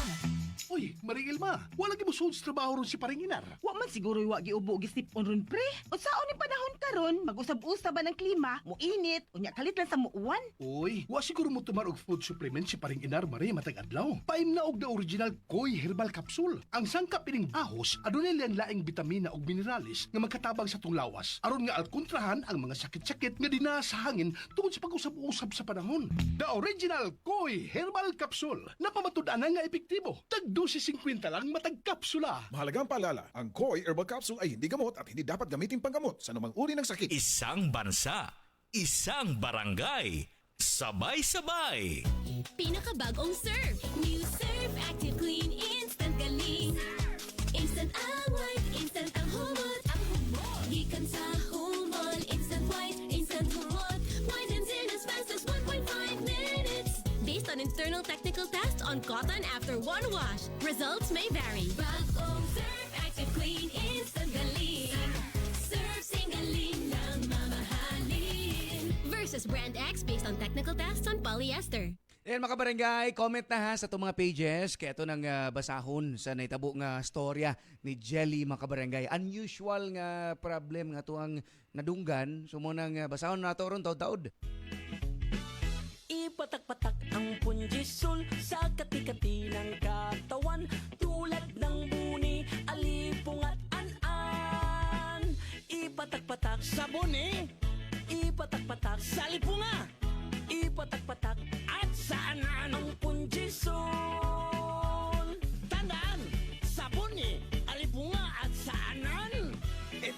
Uy, Maring Ilma, wala gi mo sud sa trabaho ron si Paring Inar. Wa man siguro wa giubo gisipon ron pre. Unsaon ni panahon karon, mag-usab-usab ba ng klima, muinit, unya kalit lang sa muuwan. Uy, wa siguro mo tumar og food supplement si Paring Inar Marie matag adlaw. Paim na og the original Koi Herbal Capsule. Ang sangkap ining ahos adunay laing bitamina ug minerales nga magkatabang sa tong lawas. Aron nga alkontrahan ang mga sakit-sakit nga dinaa sa hangin tungod sa pag-usab-usab sa panahon. The original Koi Herbal Capsule. Napamatud-an nga epektibo. Dosis 50 lang matag kapsula. Mahalagang paalala, ang Koi Herbal Capsule ay hindi gamot at hindi dapat gamitin panggamot sa anumang uri ng sakit. Isang bansa, isang barangay, sabay-sabay. Pinakabagong Surf. New Surf Active Clean Instant Galing. Instant ang white, instant ang humot. Ang humot. Gikan sa humol. Instant white, instant humot. Whitens in as fast as 1.5 minutes. Based on internal technical tests on cotton after one wash. Results may vary. Bagong Surf Active Clean Instant Galing. Surf sing galing lang mamahalin. Versus Brand X based on technical tests on polyester. Ayan mga barangay, comment na ha sa itong mga pages. Kaya ito nang basahon sa naitabo nga storya ni Jelly mga kabarangay. Unusual nga problem nga ito ang nadunggan. So munang basahon na ito ron taod-taod. Ipatak-patak ang punjisol sa kati-kati ng katawan tulad ng buni, alipong at an-an. Ipatak-patak sa buni, ipatak-patak sa lipunga, ipatak-patak at sa anan ang punjisol. Tandaan, sa buni, alipunga at sa anan,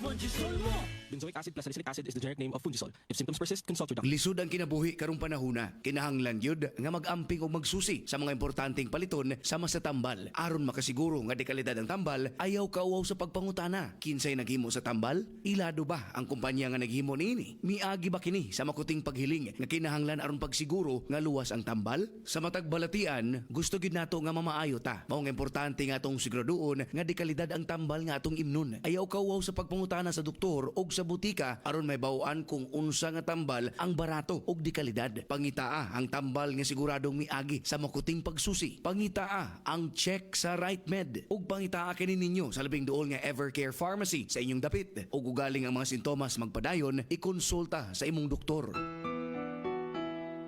punjisol mo. Benzoic acid plus salicylic acid is the generic name of Fungisol. If symptoms persist, consult your doctor. Lisod ang kinabuhi karong panahona. Kinahanglan yun nga mag-amping o magsusi sa mga importanteng paliton sama sa tambal. Aron makasiguro nga dekalidad ang tambal, ayaw kauaw sa pagpangutana. Kinsay naghimo sa tambal? Ilado ba ang kumpanya nga naghimo niini? Miagi ba kini sa makuting paghiling nga kinahanglan aron pagsiguro nga luwas ang tambal? Sa matag balatian, gusto gid nato nga mamaayo ta. Mao nga importante nga atong siguraduon nga dekalidad ang tambal nga atong imnon. Ayaw kauaw sa pagpangutana sa doktor o sa butika aron may bawaan kung unsa nga tambal ang barato ug di kalidad. Pangitaa ang tambal nga siguradong miagi sa makuting pagsusi. Pangitaa ang check sa RightMed ug pangitaa kini ninyo sa labing duol nga Evercare Pharmacy sa inyong dapit. Ug ugaling ang mga sintomas magpadayon, ikonsulta sa imong doktor.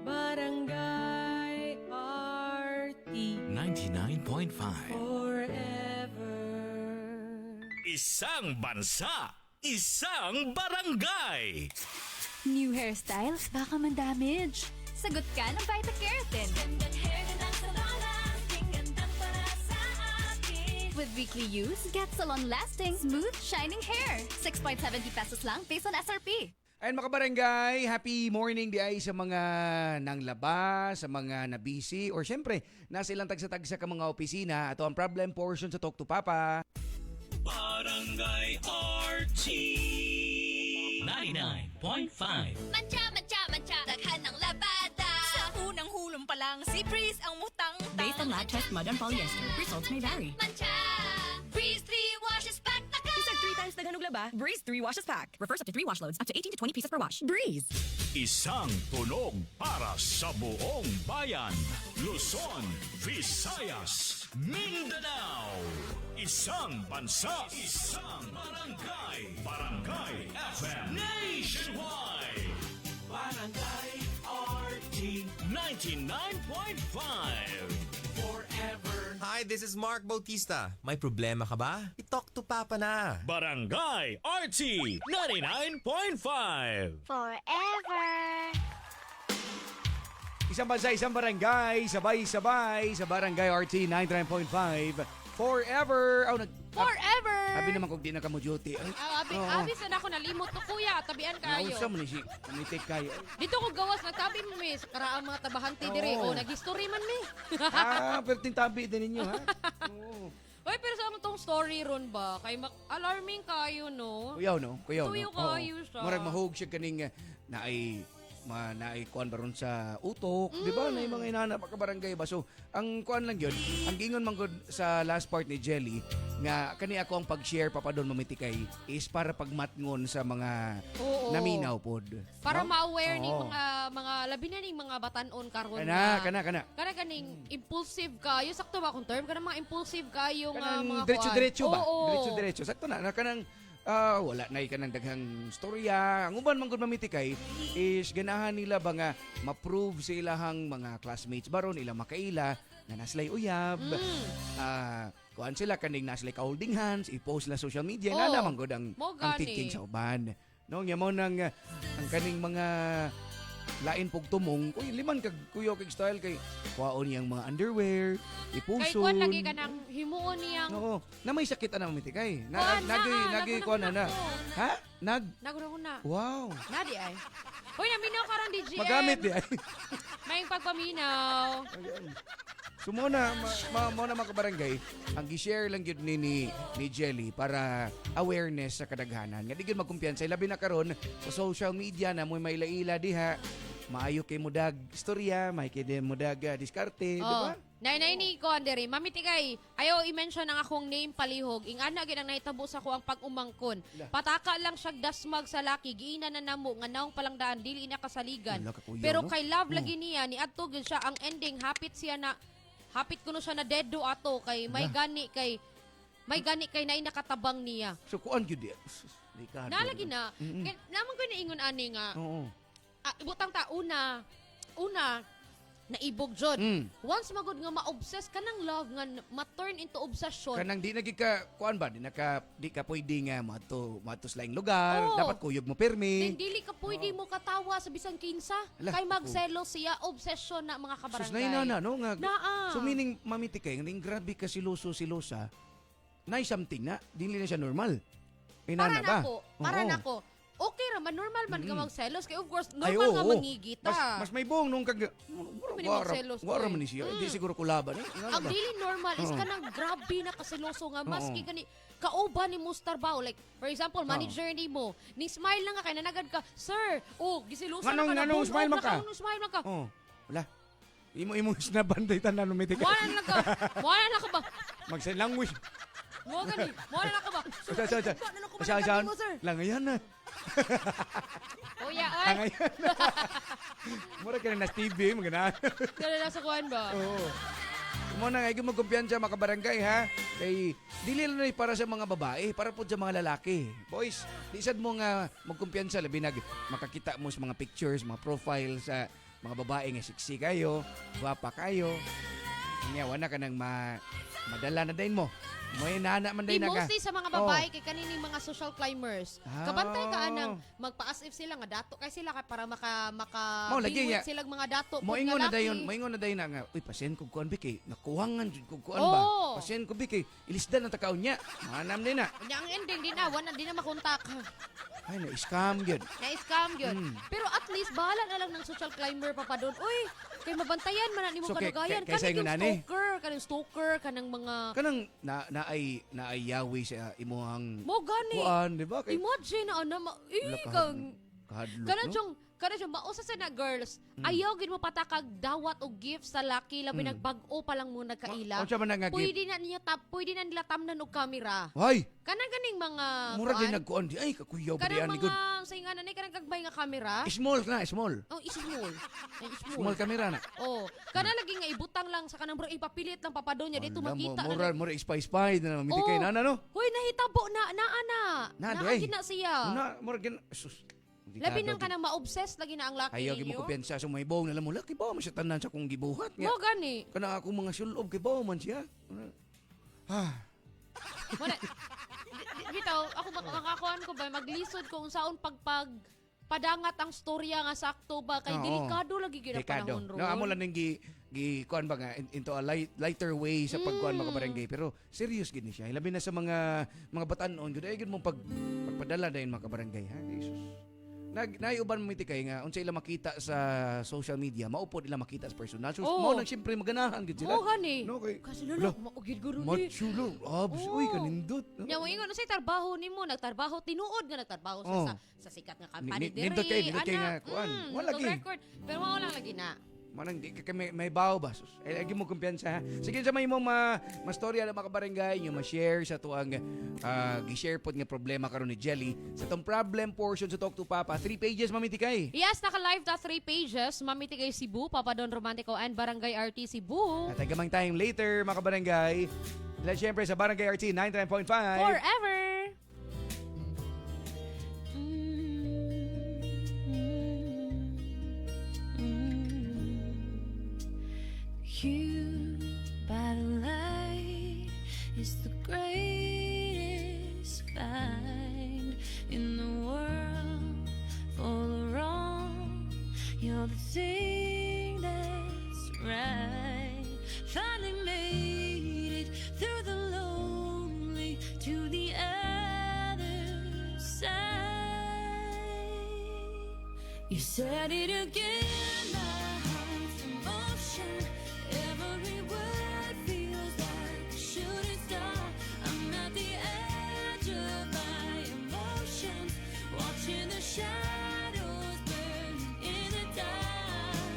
Barangay RT 99.5. Forever. Isang bansa, isang barangay. New hairstyles, baka man-damage. Sagot ka ng Vita-Keratin. Gandang hair na lang sa balas. Gandang para sa akin. With weekly use, get salon-lasting, smooth, shining hair. 6.70 pesos lang based on SRP. Ayan mga barangay, happy morning di ay sa mga nanglaba, sa mga nabisi, or syempre, nasa ilang tagsa-tagsa ka mga opisina. Ito ang problem portion sa Talk to Papa. Barangay RT 99.5. Mancha, mancha, mancha. Daghan ng labada. Sa unang hulong pa lang, si Breeze ang mutang. Based on lab test mud and polyester, results may vary. Mancha. Breeze 3 washes pack na ka. Isang 3 times daghan og laba, Breeze 3 washes pack. Refers up to 3 wash loads, up to 18 to 20 pieces per wash. Breeze. Isang tunog para sa buong bayan. Luzon, Visayas, Mindanao. Isang bansa, isang barangay. Barangay FM Nationwide. Barangay RT 99.5. Hi, this is Mark Bautista. May problema ka ba? I-talk to Papa na. Barangay RT 99.5. Forever. Isang bansa, isang barangay, sabay-sabay sa Barangay RT 99.5. Forever! Oh, Forever! Sabi naman kung di na ka mo duty. Ay, Abis na ako nalimot to kuya, tabian kayo. nausa mo ni si Kamitik kayo. Dito ko gawas, nagtabi mo mi, sa karaang mga tabahante dire. Oo. O, nag-history man mi. Pero tintabi din ninyo, ha? Oy, pero sa tong story ron ba? Kay alarming kayo, no? Kuyaw, no? Kuyaw, Tuyo no? kayo siya. Marag mahog siya kaning kuan baron sa utok, di ba? Na yung mga inanap ka barangay ba? So, ang kuan lang yun, ang gingon man gud sa last part ni Jelly, nga kani ako ang pag-share papadon mamitikay is para pagmatngon sa mga Oo. naminaw pod. Para No? ma-aware ni Oo. mga labi na ning mga batanon karon Kana. Kana kaning impulsive kayo, sakto ba akong term? Kana mga impulsive kayo nga Kanang mga diretso-diretso ba? Oo. Diretso-diretso. Sakto na kanang wala na kanang daghang storya. Ang uban man gud mamitikay is ganahan nila ba nga ma-prove sa ilahang mga classmates baron ila makaila nga naslay uyab. Kuan sila kaning naslay ka holding hands, i-post la social media na naman gud ang Mo gani. thinking sa uban. No, nga mo nang ang kaning mga lain pog tumong, uy, liman kag kuyo kag style kay kuhaon niyang mga underwear, Kay ipuson. kuan lagi ka nang himuon niyang Oo. Na may sakit na mamitikay. Kuan na, Nagay kuan na. Ha? naguna. Wow. Nadi ay. Hoy, naminaw ka ron DGM. Magamit di ay. May pagpaminaw. So mo na mga kabarangay, ang gi-share lang yun ni Jelly para awareness sa kadaghanan. Nga di gyud magkumpiyansa labi na karon sa social media na mo may laila diha. Maayo kay mudag istorya, may kay mudag diskarte, di ba? Nay ni ko andere, mamitikay. Ayaw i-mention ang akong name palihog. Ingana gid ang nahitabo sa ko ang pag-umangkon. Pataka lang siya dasmag sa laki, giina na namo nga naong palang dili na kasaligan. Wala ka, kuya, Pero no? kay love lagi niya ni adto gyud siya ang ending hapit kuno siya na dedo ato kay may gani kay nay nakatabang niya. So kuan gyud di. Nalagi na. Kay naman ko niingon ani nga. Oo. Ibutang ta una naibog jud. Once magud nga ma-obsess kanang love nga ma-turn into obsession. Kanang di nagika kuan ba di ka pwede nga mato sa laing lugar, Oo. dapat kuyog mo pirmi. Dili ka pwede mo katawa sa bisang kinsa. Ala, Kay magselos siya, obsession na mga Sus kabarangay. na no nga. Naa. So meaning mamitikay ning grabe ka silosa. Nay something na dili na siya normal. Para Inana ba? Para Oo. nako. Okay raman, normal man ka magselos. Kay of course, Ay, normal nga oo. mangigita. Mas may buong nung kag Pwede magselos ko wara eh. man ni siya. Hindi siguro kulaban eh. Ang dili normal is Oo. kanang grabe na kasiloso nga maski Oo. kani kauban ni Mustar Bao. Like, for example, manager ni mo, ning smile lang nga kay nanagad ka, sir, gisiloso na ka na. Nganong smile man ka? Nganong smile man ka? Oh, wala. Imo na banday tanan mitik. Wala na ka ba? Mag-sign language. Wala na ka ba? Saan? Langayan na. Kuya, oy. Langayan na. Mura ka na TV, magana. Dala na sa kuwan ba? Oo. Mo na nga magkumpiyansa mga kabarangay ha. Kay dili lang na para sa mga babae, para po sa mga lalaki. Boys, di sad mo nga magkumpiyansa labi makakita mo sa mga pictures, mga profiles sa mga babae nga sexy kayo, gwapa kayo. Nga wala ka nang madala na din mo. Mo nana man Di din ka. mostly sa mga babae kay kanining mga social climbers. Kabantay ka anang magpa-as if sila nga dato kay sila kay para maka Mo lagi bingwit ya. sila mga dato Mo pud ingon nga na dayon, laki. mo ingon na dayon nga, uy pasen ko kuan bi kay nakuwangan jud ko kuan Oo. ba. Pasen ko bi kay ilisdan ang takaon niya. Manam din na. Unya ang ending din na wala di na makontak. Ay na-scam gyud. Na-scam yun. Pero at least bahala na lang ng social climber pa doon. Uy, kay mabantayan man ni mo So, kadugayan. kaysa Kanang ingon nani? kanang stalker, kanang mga Kanang naay yawi sa imuhang mo gani. kuan, di ba? Kay Imagine na kang kahadlok, no? Kada siya, mausa sa na girls, ayaw gid mo patakag dawat og gift sa laki labi nagbag-o pa lang mo nagkaila. Unsa man nga gift? Pwede na nila tamnan og camera. Ay, Kanang ganing mga mura din kuan, nagkuan di ay kakuyaw ba kanang diyan ni good. mga sainganan ni kanang kagbay nga camera. Small na, small. Oh, small. Small camera na. Oh, kana lagi nga ibutang lang sa kanang bro ipapilit lang papadon niya dito Alam mo, makita mura spy na naman kay nana no. Hoy, nahitabo na ana. Na, Naagin na siya. Na mura gin sus. Labi nang ka nang ma-obsess lagi na ang laki Ayaw ninyo. mo kumpiyansa sa may bawang nalam mo, laki ba man siya tanan sa kong gibuhat Mo gani. Kana ako mga sulob kay bawang man siya. Bitaw, ako makakuan ko ba maglisod kung saon padangat ang storya nga sakto ba kay Oo. delikado lagi gyud ang panahon ron. No, amo lang ning kuan ba nga into a lighter way sa pagkuan mga barangay pero serious gid ni siya. Labi na sa mga batan-on gud ay gud mo pagpadala dayon mga barangay ha. Jesus. Naiuban mo kay nga unsa ila makita sa social media, maupod ila makita sa personal. So Oo. mo nang syempre maganahan gid sila. Oo gani. No, kay Kasi lalo maugid guro ni. machulo. Abs, uy kanindot. Nya mo ingon unsay trabaho nimo? Nagtrabaho tinuod nga nagtrabaho Oh. sa sikat nga company diri. Nindot kay nga kuan. Wala Wala lagi. record. Pero wala lang lagi na. Manang di ka may bawo ba? Sus. Ay lagi mo kumpiyansa ha. Sige sa may mo mastorya na mga barangay, yung ma-share sa tuang gi-share pod nga problema karon ni Jelly sa tong problem portion sa Talk to Papa. 3 pages mamiti kay. Yes, naka-live ta 3 pages. Mamiti kay Cebu, Papa Don Romantico and Barangay RT Cebu. At gamang time later mga barangay. Dahil syempre sa Barangay RT 99.5. Forever. You by the light is the greatest find in the world for the wrong. You're the thing that's right. Finally made it through the lonely to the other side. You said it again, my heart's in motion. Every word feels like a shooting star. I'm at the edge of my emotions, watching the shadows burn in the dark.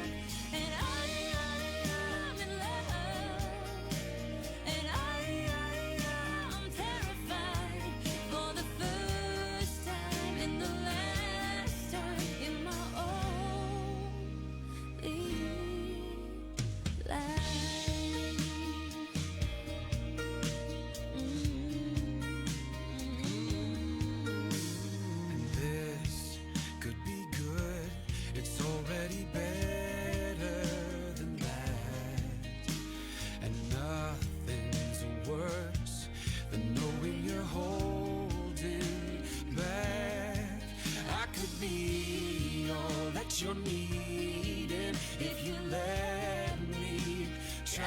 And I'm in love. And I'm terrified for the first time and the last time in my only life. And this could be good. It's already better than that. And nothing's worse than knowing you're holding back. I could be all that you're needing if you let me try.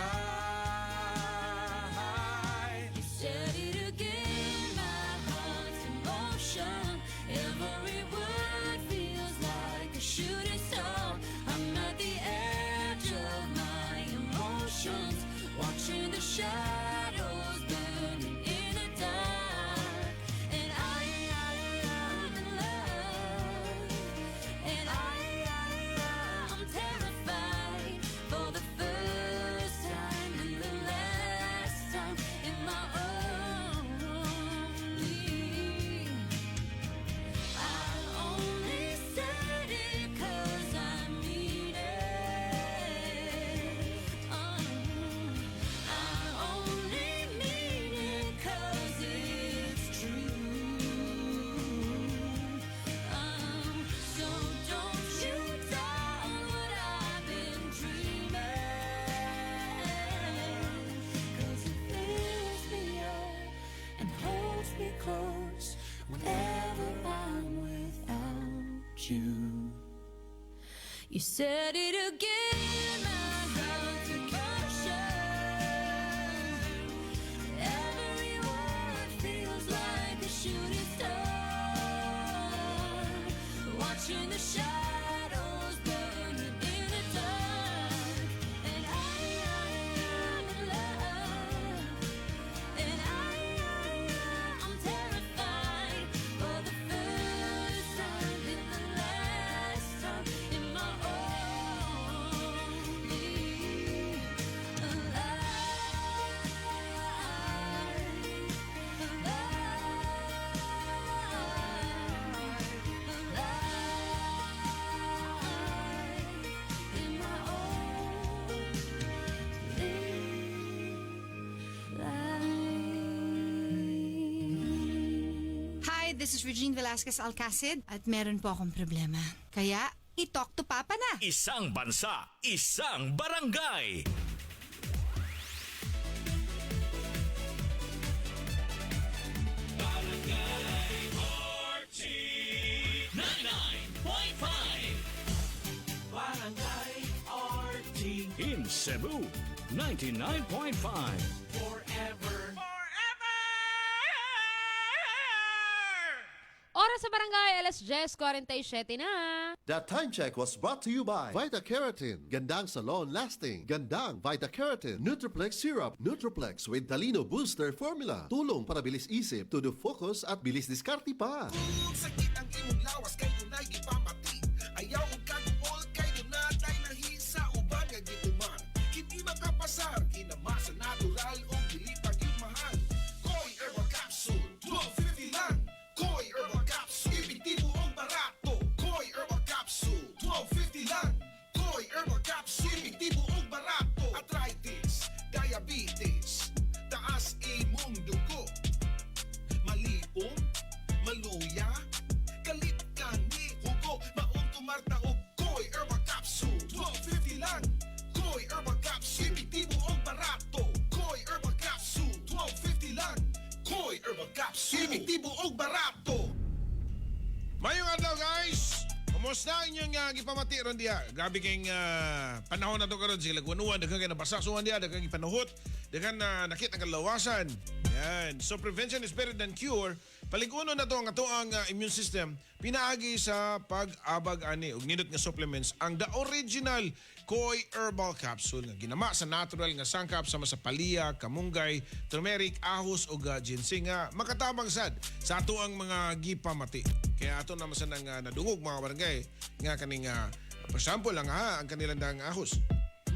You said it again, my heart's in motion. Every word feels like a shooting star. I'm at the edge of my emotions, watching the shadows burning in the dark. And I'm in love. And I'm terrified for the first time and the last time in my only said it 'cause I mean it. I only mean it 'cause it's true. So don't you doubt what I've been dreaming, 'cause it fills me up and holds me close whenever I'm without you. You said it again, my heart's a caution. Every word feels like a shooting star, watching the shadows burning in the dark. And I'm in love. And I'm terrified for the first time and the last time in my only life. this is Regine Velasquez Alcacid at meron po akong problema. Kaya, i-talk to Papa na. Isang bansa, isang barangay. Barangay RT 99.5. Barangay RT in Cebu 99.5. Forever. Oras sa barangay, alas 10:47 na. That time check was brought to you by Vita Keratin. Gandang salon lasting. Gandang Vita Keratin. Nutriplex Syrup. Nutriplex with Dalino Booster Formula. Tulong para bilis isip, to do focus at bilis diskarte pa. Sakit ang imong lawas kay dunay gipamati. Ayaw og kagol kay dunay nahisa ubang nga gituman. Hindi makapasar kinamasa natural o dili pa gyud mahal. Koi Herbal Capsule 12.50 lang. Koi Herbal Capsule epektibo og barato. Koi Herbal Capsule 12.50 lang. Koi Herbal Capsule epektibo og barato. Arthritis, diabetes, taas imong dugo. Malipong, maluya, kalit ka ni hugo, maong tumarta o Koi Herbal Capsule 12.50 lang. Koi Herbal Capsule epektibo og barato. Koi Herbal Capsule 12.50 lang. Koi Herbal Capsule epektibo og barato. Mayong adlaw guys! Kumusta ang inyong gipamati ron diya? Grabe kayong panahon na ito karon sila guanuan, daghang kayo nabasaksuhan diya, daghang ipanahot, daghang nakita ang kalawasan. Yan. So prevention is better than cure. Paliguno na to ang ato ang immune system, pinaagi sa pag-abag ani og nindot nga supplements ang the original Koi Herbal Capsule nga ginama sa natural nga sangkap sama sa palya, kamunggay, turmeric, ahos ug ginseng nga makatabang sad sa ato ang mga gipamati. Kaya ato naman sa nang nadungog mga barangay nga kaning for example lang ang kanilang dang ahos.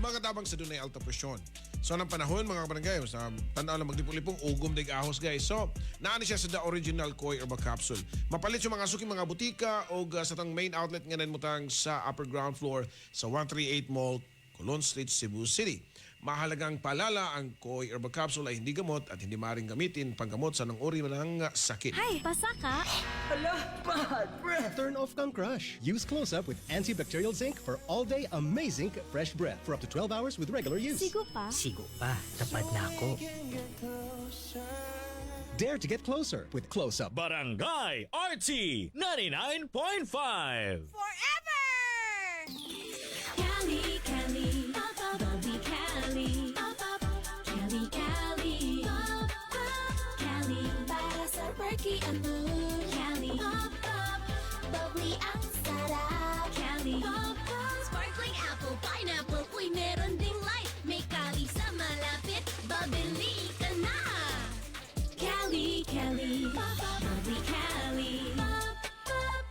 Makatabang sa dunay alta presyon. So nang panahon mga barangay, sa tanaw lang maglipong-lipong ugom dig ahos guys. So naani siya sa the original Koi Herbal Capsule. Mapalit yung mga suki mga butika o sa tang main outlet nga nanmutang sa upper ground floor sa 138 Mall, Colon Street, Cebu City. Mahalagang paalala, ang Koi Herbal Capsule ay hindi gamot at hindi maaaring gamitin panggamot sa nang uri ng sakit. Hi, pasaka. Hala, bad breath. Turn off kang crush. Use Close-Up with antibacterial zinc for all-day amazing fresh breath for up to 12 hours with regular use. Sigo pa. Sigo pa. Tapad na ako. Dare to get closer with Close-Up. Barangay RT 99.5. Forever! Cali, Cali, pop up, bubbly Cali, pop up, Cali, Cali, pop up, Cali, para sa perky ang mood, Cali, pop up, bubbly ang sarap, Cali, pop up, sparkling apple, pineapple, uy meron ding light, may Cali sa malapit, babili ka na, Cali, Cali, pop up, bubbly Cali, pop up,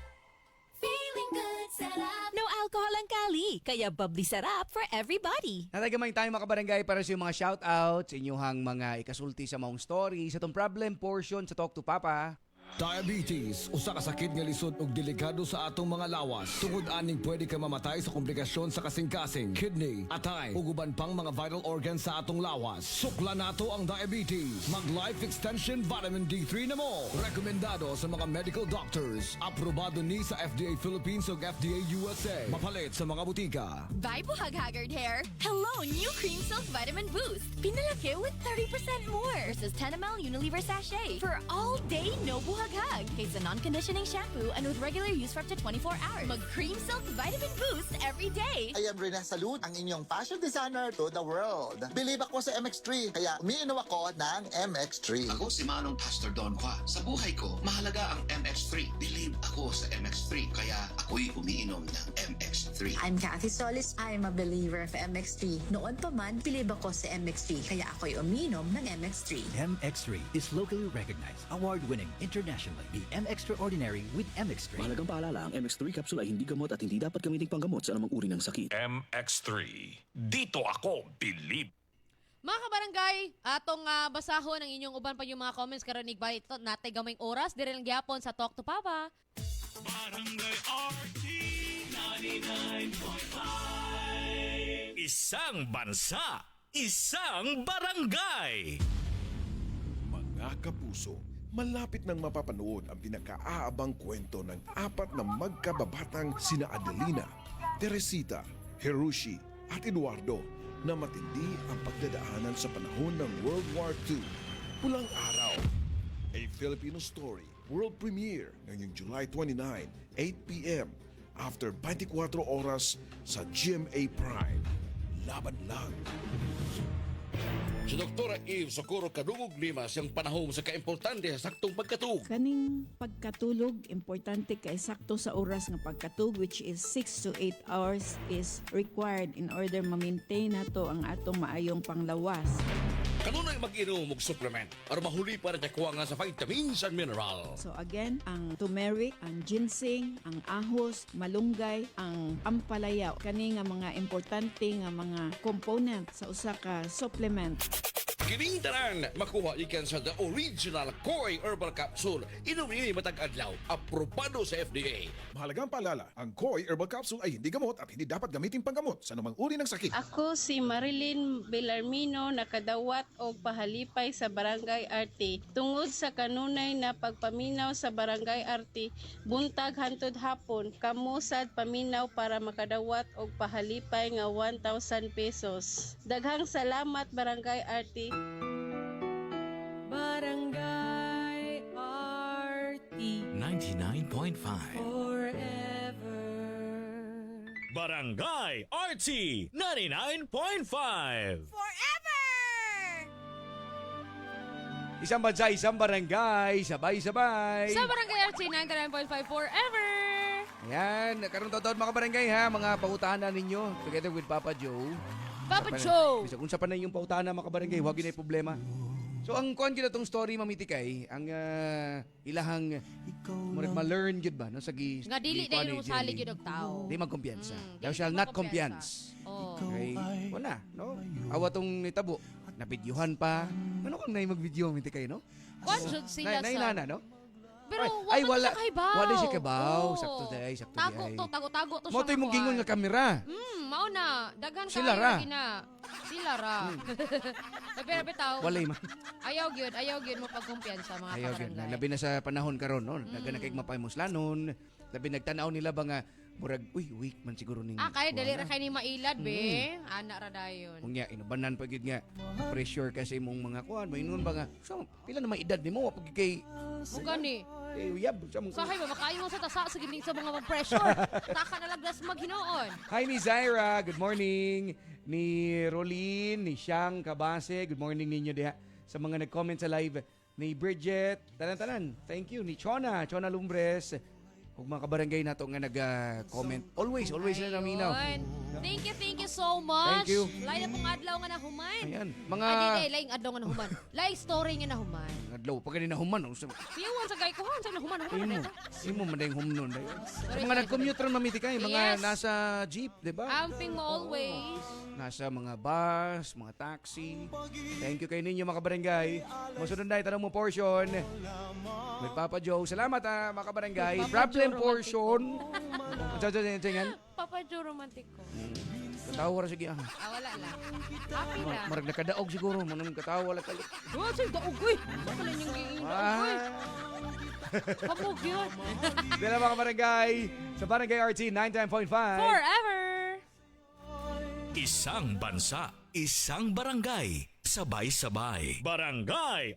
feeling good, sarap. No alcohol ang Cali, kaya bubbly sarap for everybody. Natagamay tayo mga kabarangay para sa mga shoutouts, inyong mga ikasulti sa maong story, sa tong problem portion sa Talk to Papa. Diabetes, usa ka sakit nga lisod ug delikado sa atong mga lawas. Tungod aning pwede ka mamatay sa komplikasyon sa kasing-kasing, kidney, atay, ug uban pang mga vital organs sa atong lawas. Sukla nato ang diabetes. Mag Life Extension Vitamin D3 na mo. Rekomendado sa mga medical doctors. Aprobado ni sa FDA Philippines ug FDA USA. Mapalit sa mga butika. Bye, buhag-haggard hair. Hello, new Cream Silk Vitamin Boost. Pinalaki with 30% more versus 10 ml Unilever sachet for all day no buhag-hag. Kaysa non-conditioning shampoo and with regular use for up to 24 hours. Mag Cream Silk Vitamin Boost every day. I am Rina Salud, ang inyong fashion designer to the world. Believe ako sa MX3, kaya umiinom ako ng MX3. Ako si Manong Pastor Don Juan. Sa buhay ko, mahalaga ang MX3. Believe ako sa MX3, kaya ako'y umiinom ng MX3. I'm Kathy Solis. I'm a believer of MX3. Noon pa man, believe ako sa MX3, kaya ako'y umiinom ng MX3. MX3 is locally recognized, award-winning internationally. Be M-Extraordinary with MX3. Mahalagang paalala, ang MX3 capsule ay hindi gamot at hindi dapat gamitin panggamot sa anumang uri ng sakit. MX3. Dito ako, believe. Mga kabarangay, atong basahon ang inyong uban pa yung mga comments karon ni ito natay gamayng oras dire lang gyapon sa Talk to Papa. Barangay RT 99.5. Isang bansa, isang barangay. Mga kapuso, malapit nang mapapanood ang pinakaaabang kwento ng apat na magkababatang sina Adelina, Teresita, Hiroshi at Eduardo na matindi ang pagdadaanan sa panahon ng World War II. Pulang Araw, a Filipino story, world premiere ngayong July 29, 8 p.m. after 24 oras sa GMA Prime. Laban lang. Si Dr. Eve Socorro kadungog lima siyang panahon sa kaimportante sa saktong pagkatug. Kaning pagkatulog, importante kay sakto sa oras nga pagkatug, which is 6 to 8 hours is required in order ma-maintain nato ang atong maayong panglawas. Kanunay mag-inom og supplement para mahuli para nakuha nga sa vitamins and mineral. So again, ang turmeric, ang ginseng, ang ahos, malunggay, ang ampalaya, kani nga mga importante nga mga component sa usa ka supplement. Kining tanan makuha ikan sa the original Koi Herbal Capsule. Inom ini matag adlaw. Aprobado sa FDA. Mahalagang paalala, ang Koi Herbal Capsule ay hindi gamot at hindi dapat gamitin panggamot sa anumang uri ng sakit. Ako si Marilyn Belarmino, nakadawat og pahalipay sa Barangay Arte. Tungod sa kanunay na pagpaminaw sa Barangay Arte, buntag hantod hapon, kamusad paminaw para makadawat og pahalipay nga 1,000 pesos. Daghang salamat Barangay Arte. Barangay RT 99.5 forever. Barangay RT 99.5 Isang bansa, isang barangay, sabay-sabay. Sa Barangay RT 99.5 forever. Ayan, karong taon mga barangay ha, mga pautahanan ninyo together with Papa Joe. Papa Joe! Bisa kung sa panay yung pautahanan mga barangay, huwag yun ay problema. So ang kuan kita tong story mamitikay, ang ilahang ma-learn jud ba no sa gi. Nga dili dahil mo salig yun og tao. Di magkumpiyansa. Thou shall not compiance. Oh. Okay, wala, no? Awa tong nitabo. Nabidyuhan pa. Ano kang nay mag-video mamitikay, no? Kuan jud sila sa... Nainana, no? Pero ay, wala siya kaybaw. Wala siya kaybaw. Oo. Sakto day, sakto Tago day. to, tago-tago to Mo to'y mong gingon nga kamera. Mao na. Daghan Sila kayo ra. lagi na. Sila ra. Pero bitaw. Walay man. Ayaw gyud mo pagkumpiyansa mga Ayaw gyud na. kabarangay. Labi na sa panahon karon, no? Dagan na kay mapahimuslanon. Labi nagtanaw nila ba nga murag weak man siguro ning. Kaya dali ra kay ni mailad be. Ana ra dayon. Kung nga inubanan pa gyud nga pressure kasi mong mga kuan, maingon ba nga. So, pila na may edad nimo pag kay Mugani. uyab sa mong. Sahay ba makaayo mo sa tasa sa giling sa mga mag-pressure. Taka na lagdas maghinoon. Hi ni Zaira, good morning. Ni Rolin, ni Siang Kabase, good morning ninyo diha. Sa mga nag-comment sa live, ni Bridget, tanan-tanan, thank you. Ni Chona Lumbres, ug mga kabarangay nato nga nag-comment. Always na naminaw. Thank you so much. Thank you. Lain na pong adlaw nga nahuman. Ayan, mga Adi laing adlaw nga nahuman. Laing story nga nahuman. adlaw pa kanina human. Piyawan sa gay ko sa nahuman dito. Imo man dayong humnon dayon. Sa mga nag-commute ron mamitikay, mga Yes. nasa jeep, di ba? Amping mo always. Nasa mga bus, mga taxi. Thank you kay ninyo mga kabarangay. Masunod na itanong mo portion. With Papa Joe. Salamat mga kabarangay. Papa Problem Joe portion. Diyan. Papa Joe romantiko. Katawa ra sige. Wala lang. Happy na. Marag nakadaog siguro. Manang katawa lang kalit. Wala siya daog uy. Saka lang yung giing daog uy. Kamog yun. Dila mga kabarangay. Sa Barangay RT 99.5. Forever. Isang bansa, isang barangay, sabay-sabay. Barangay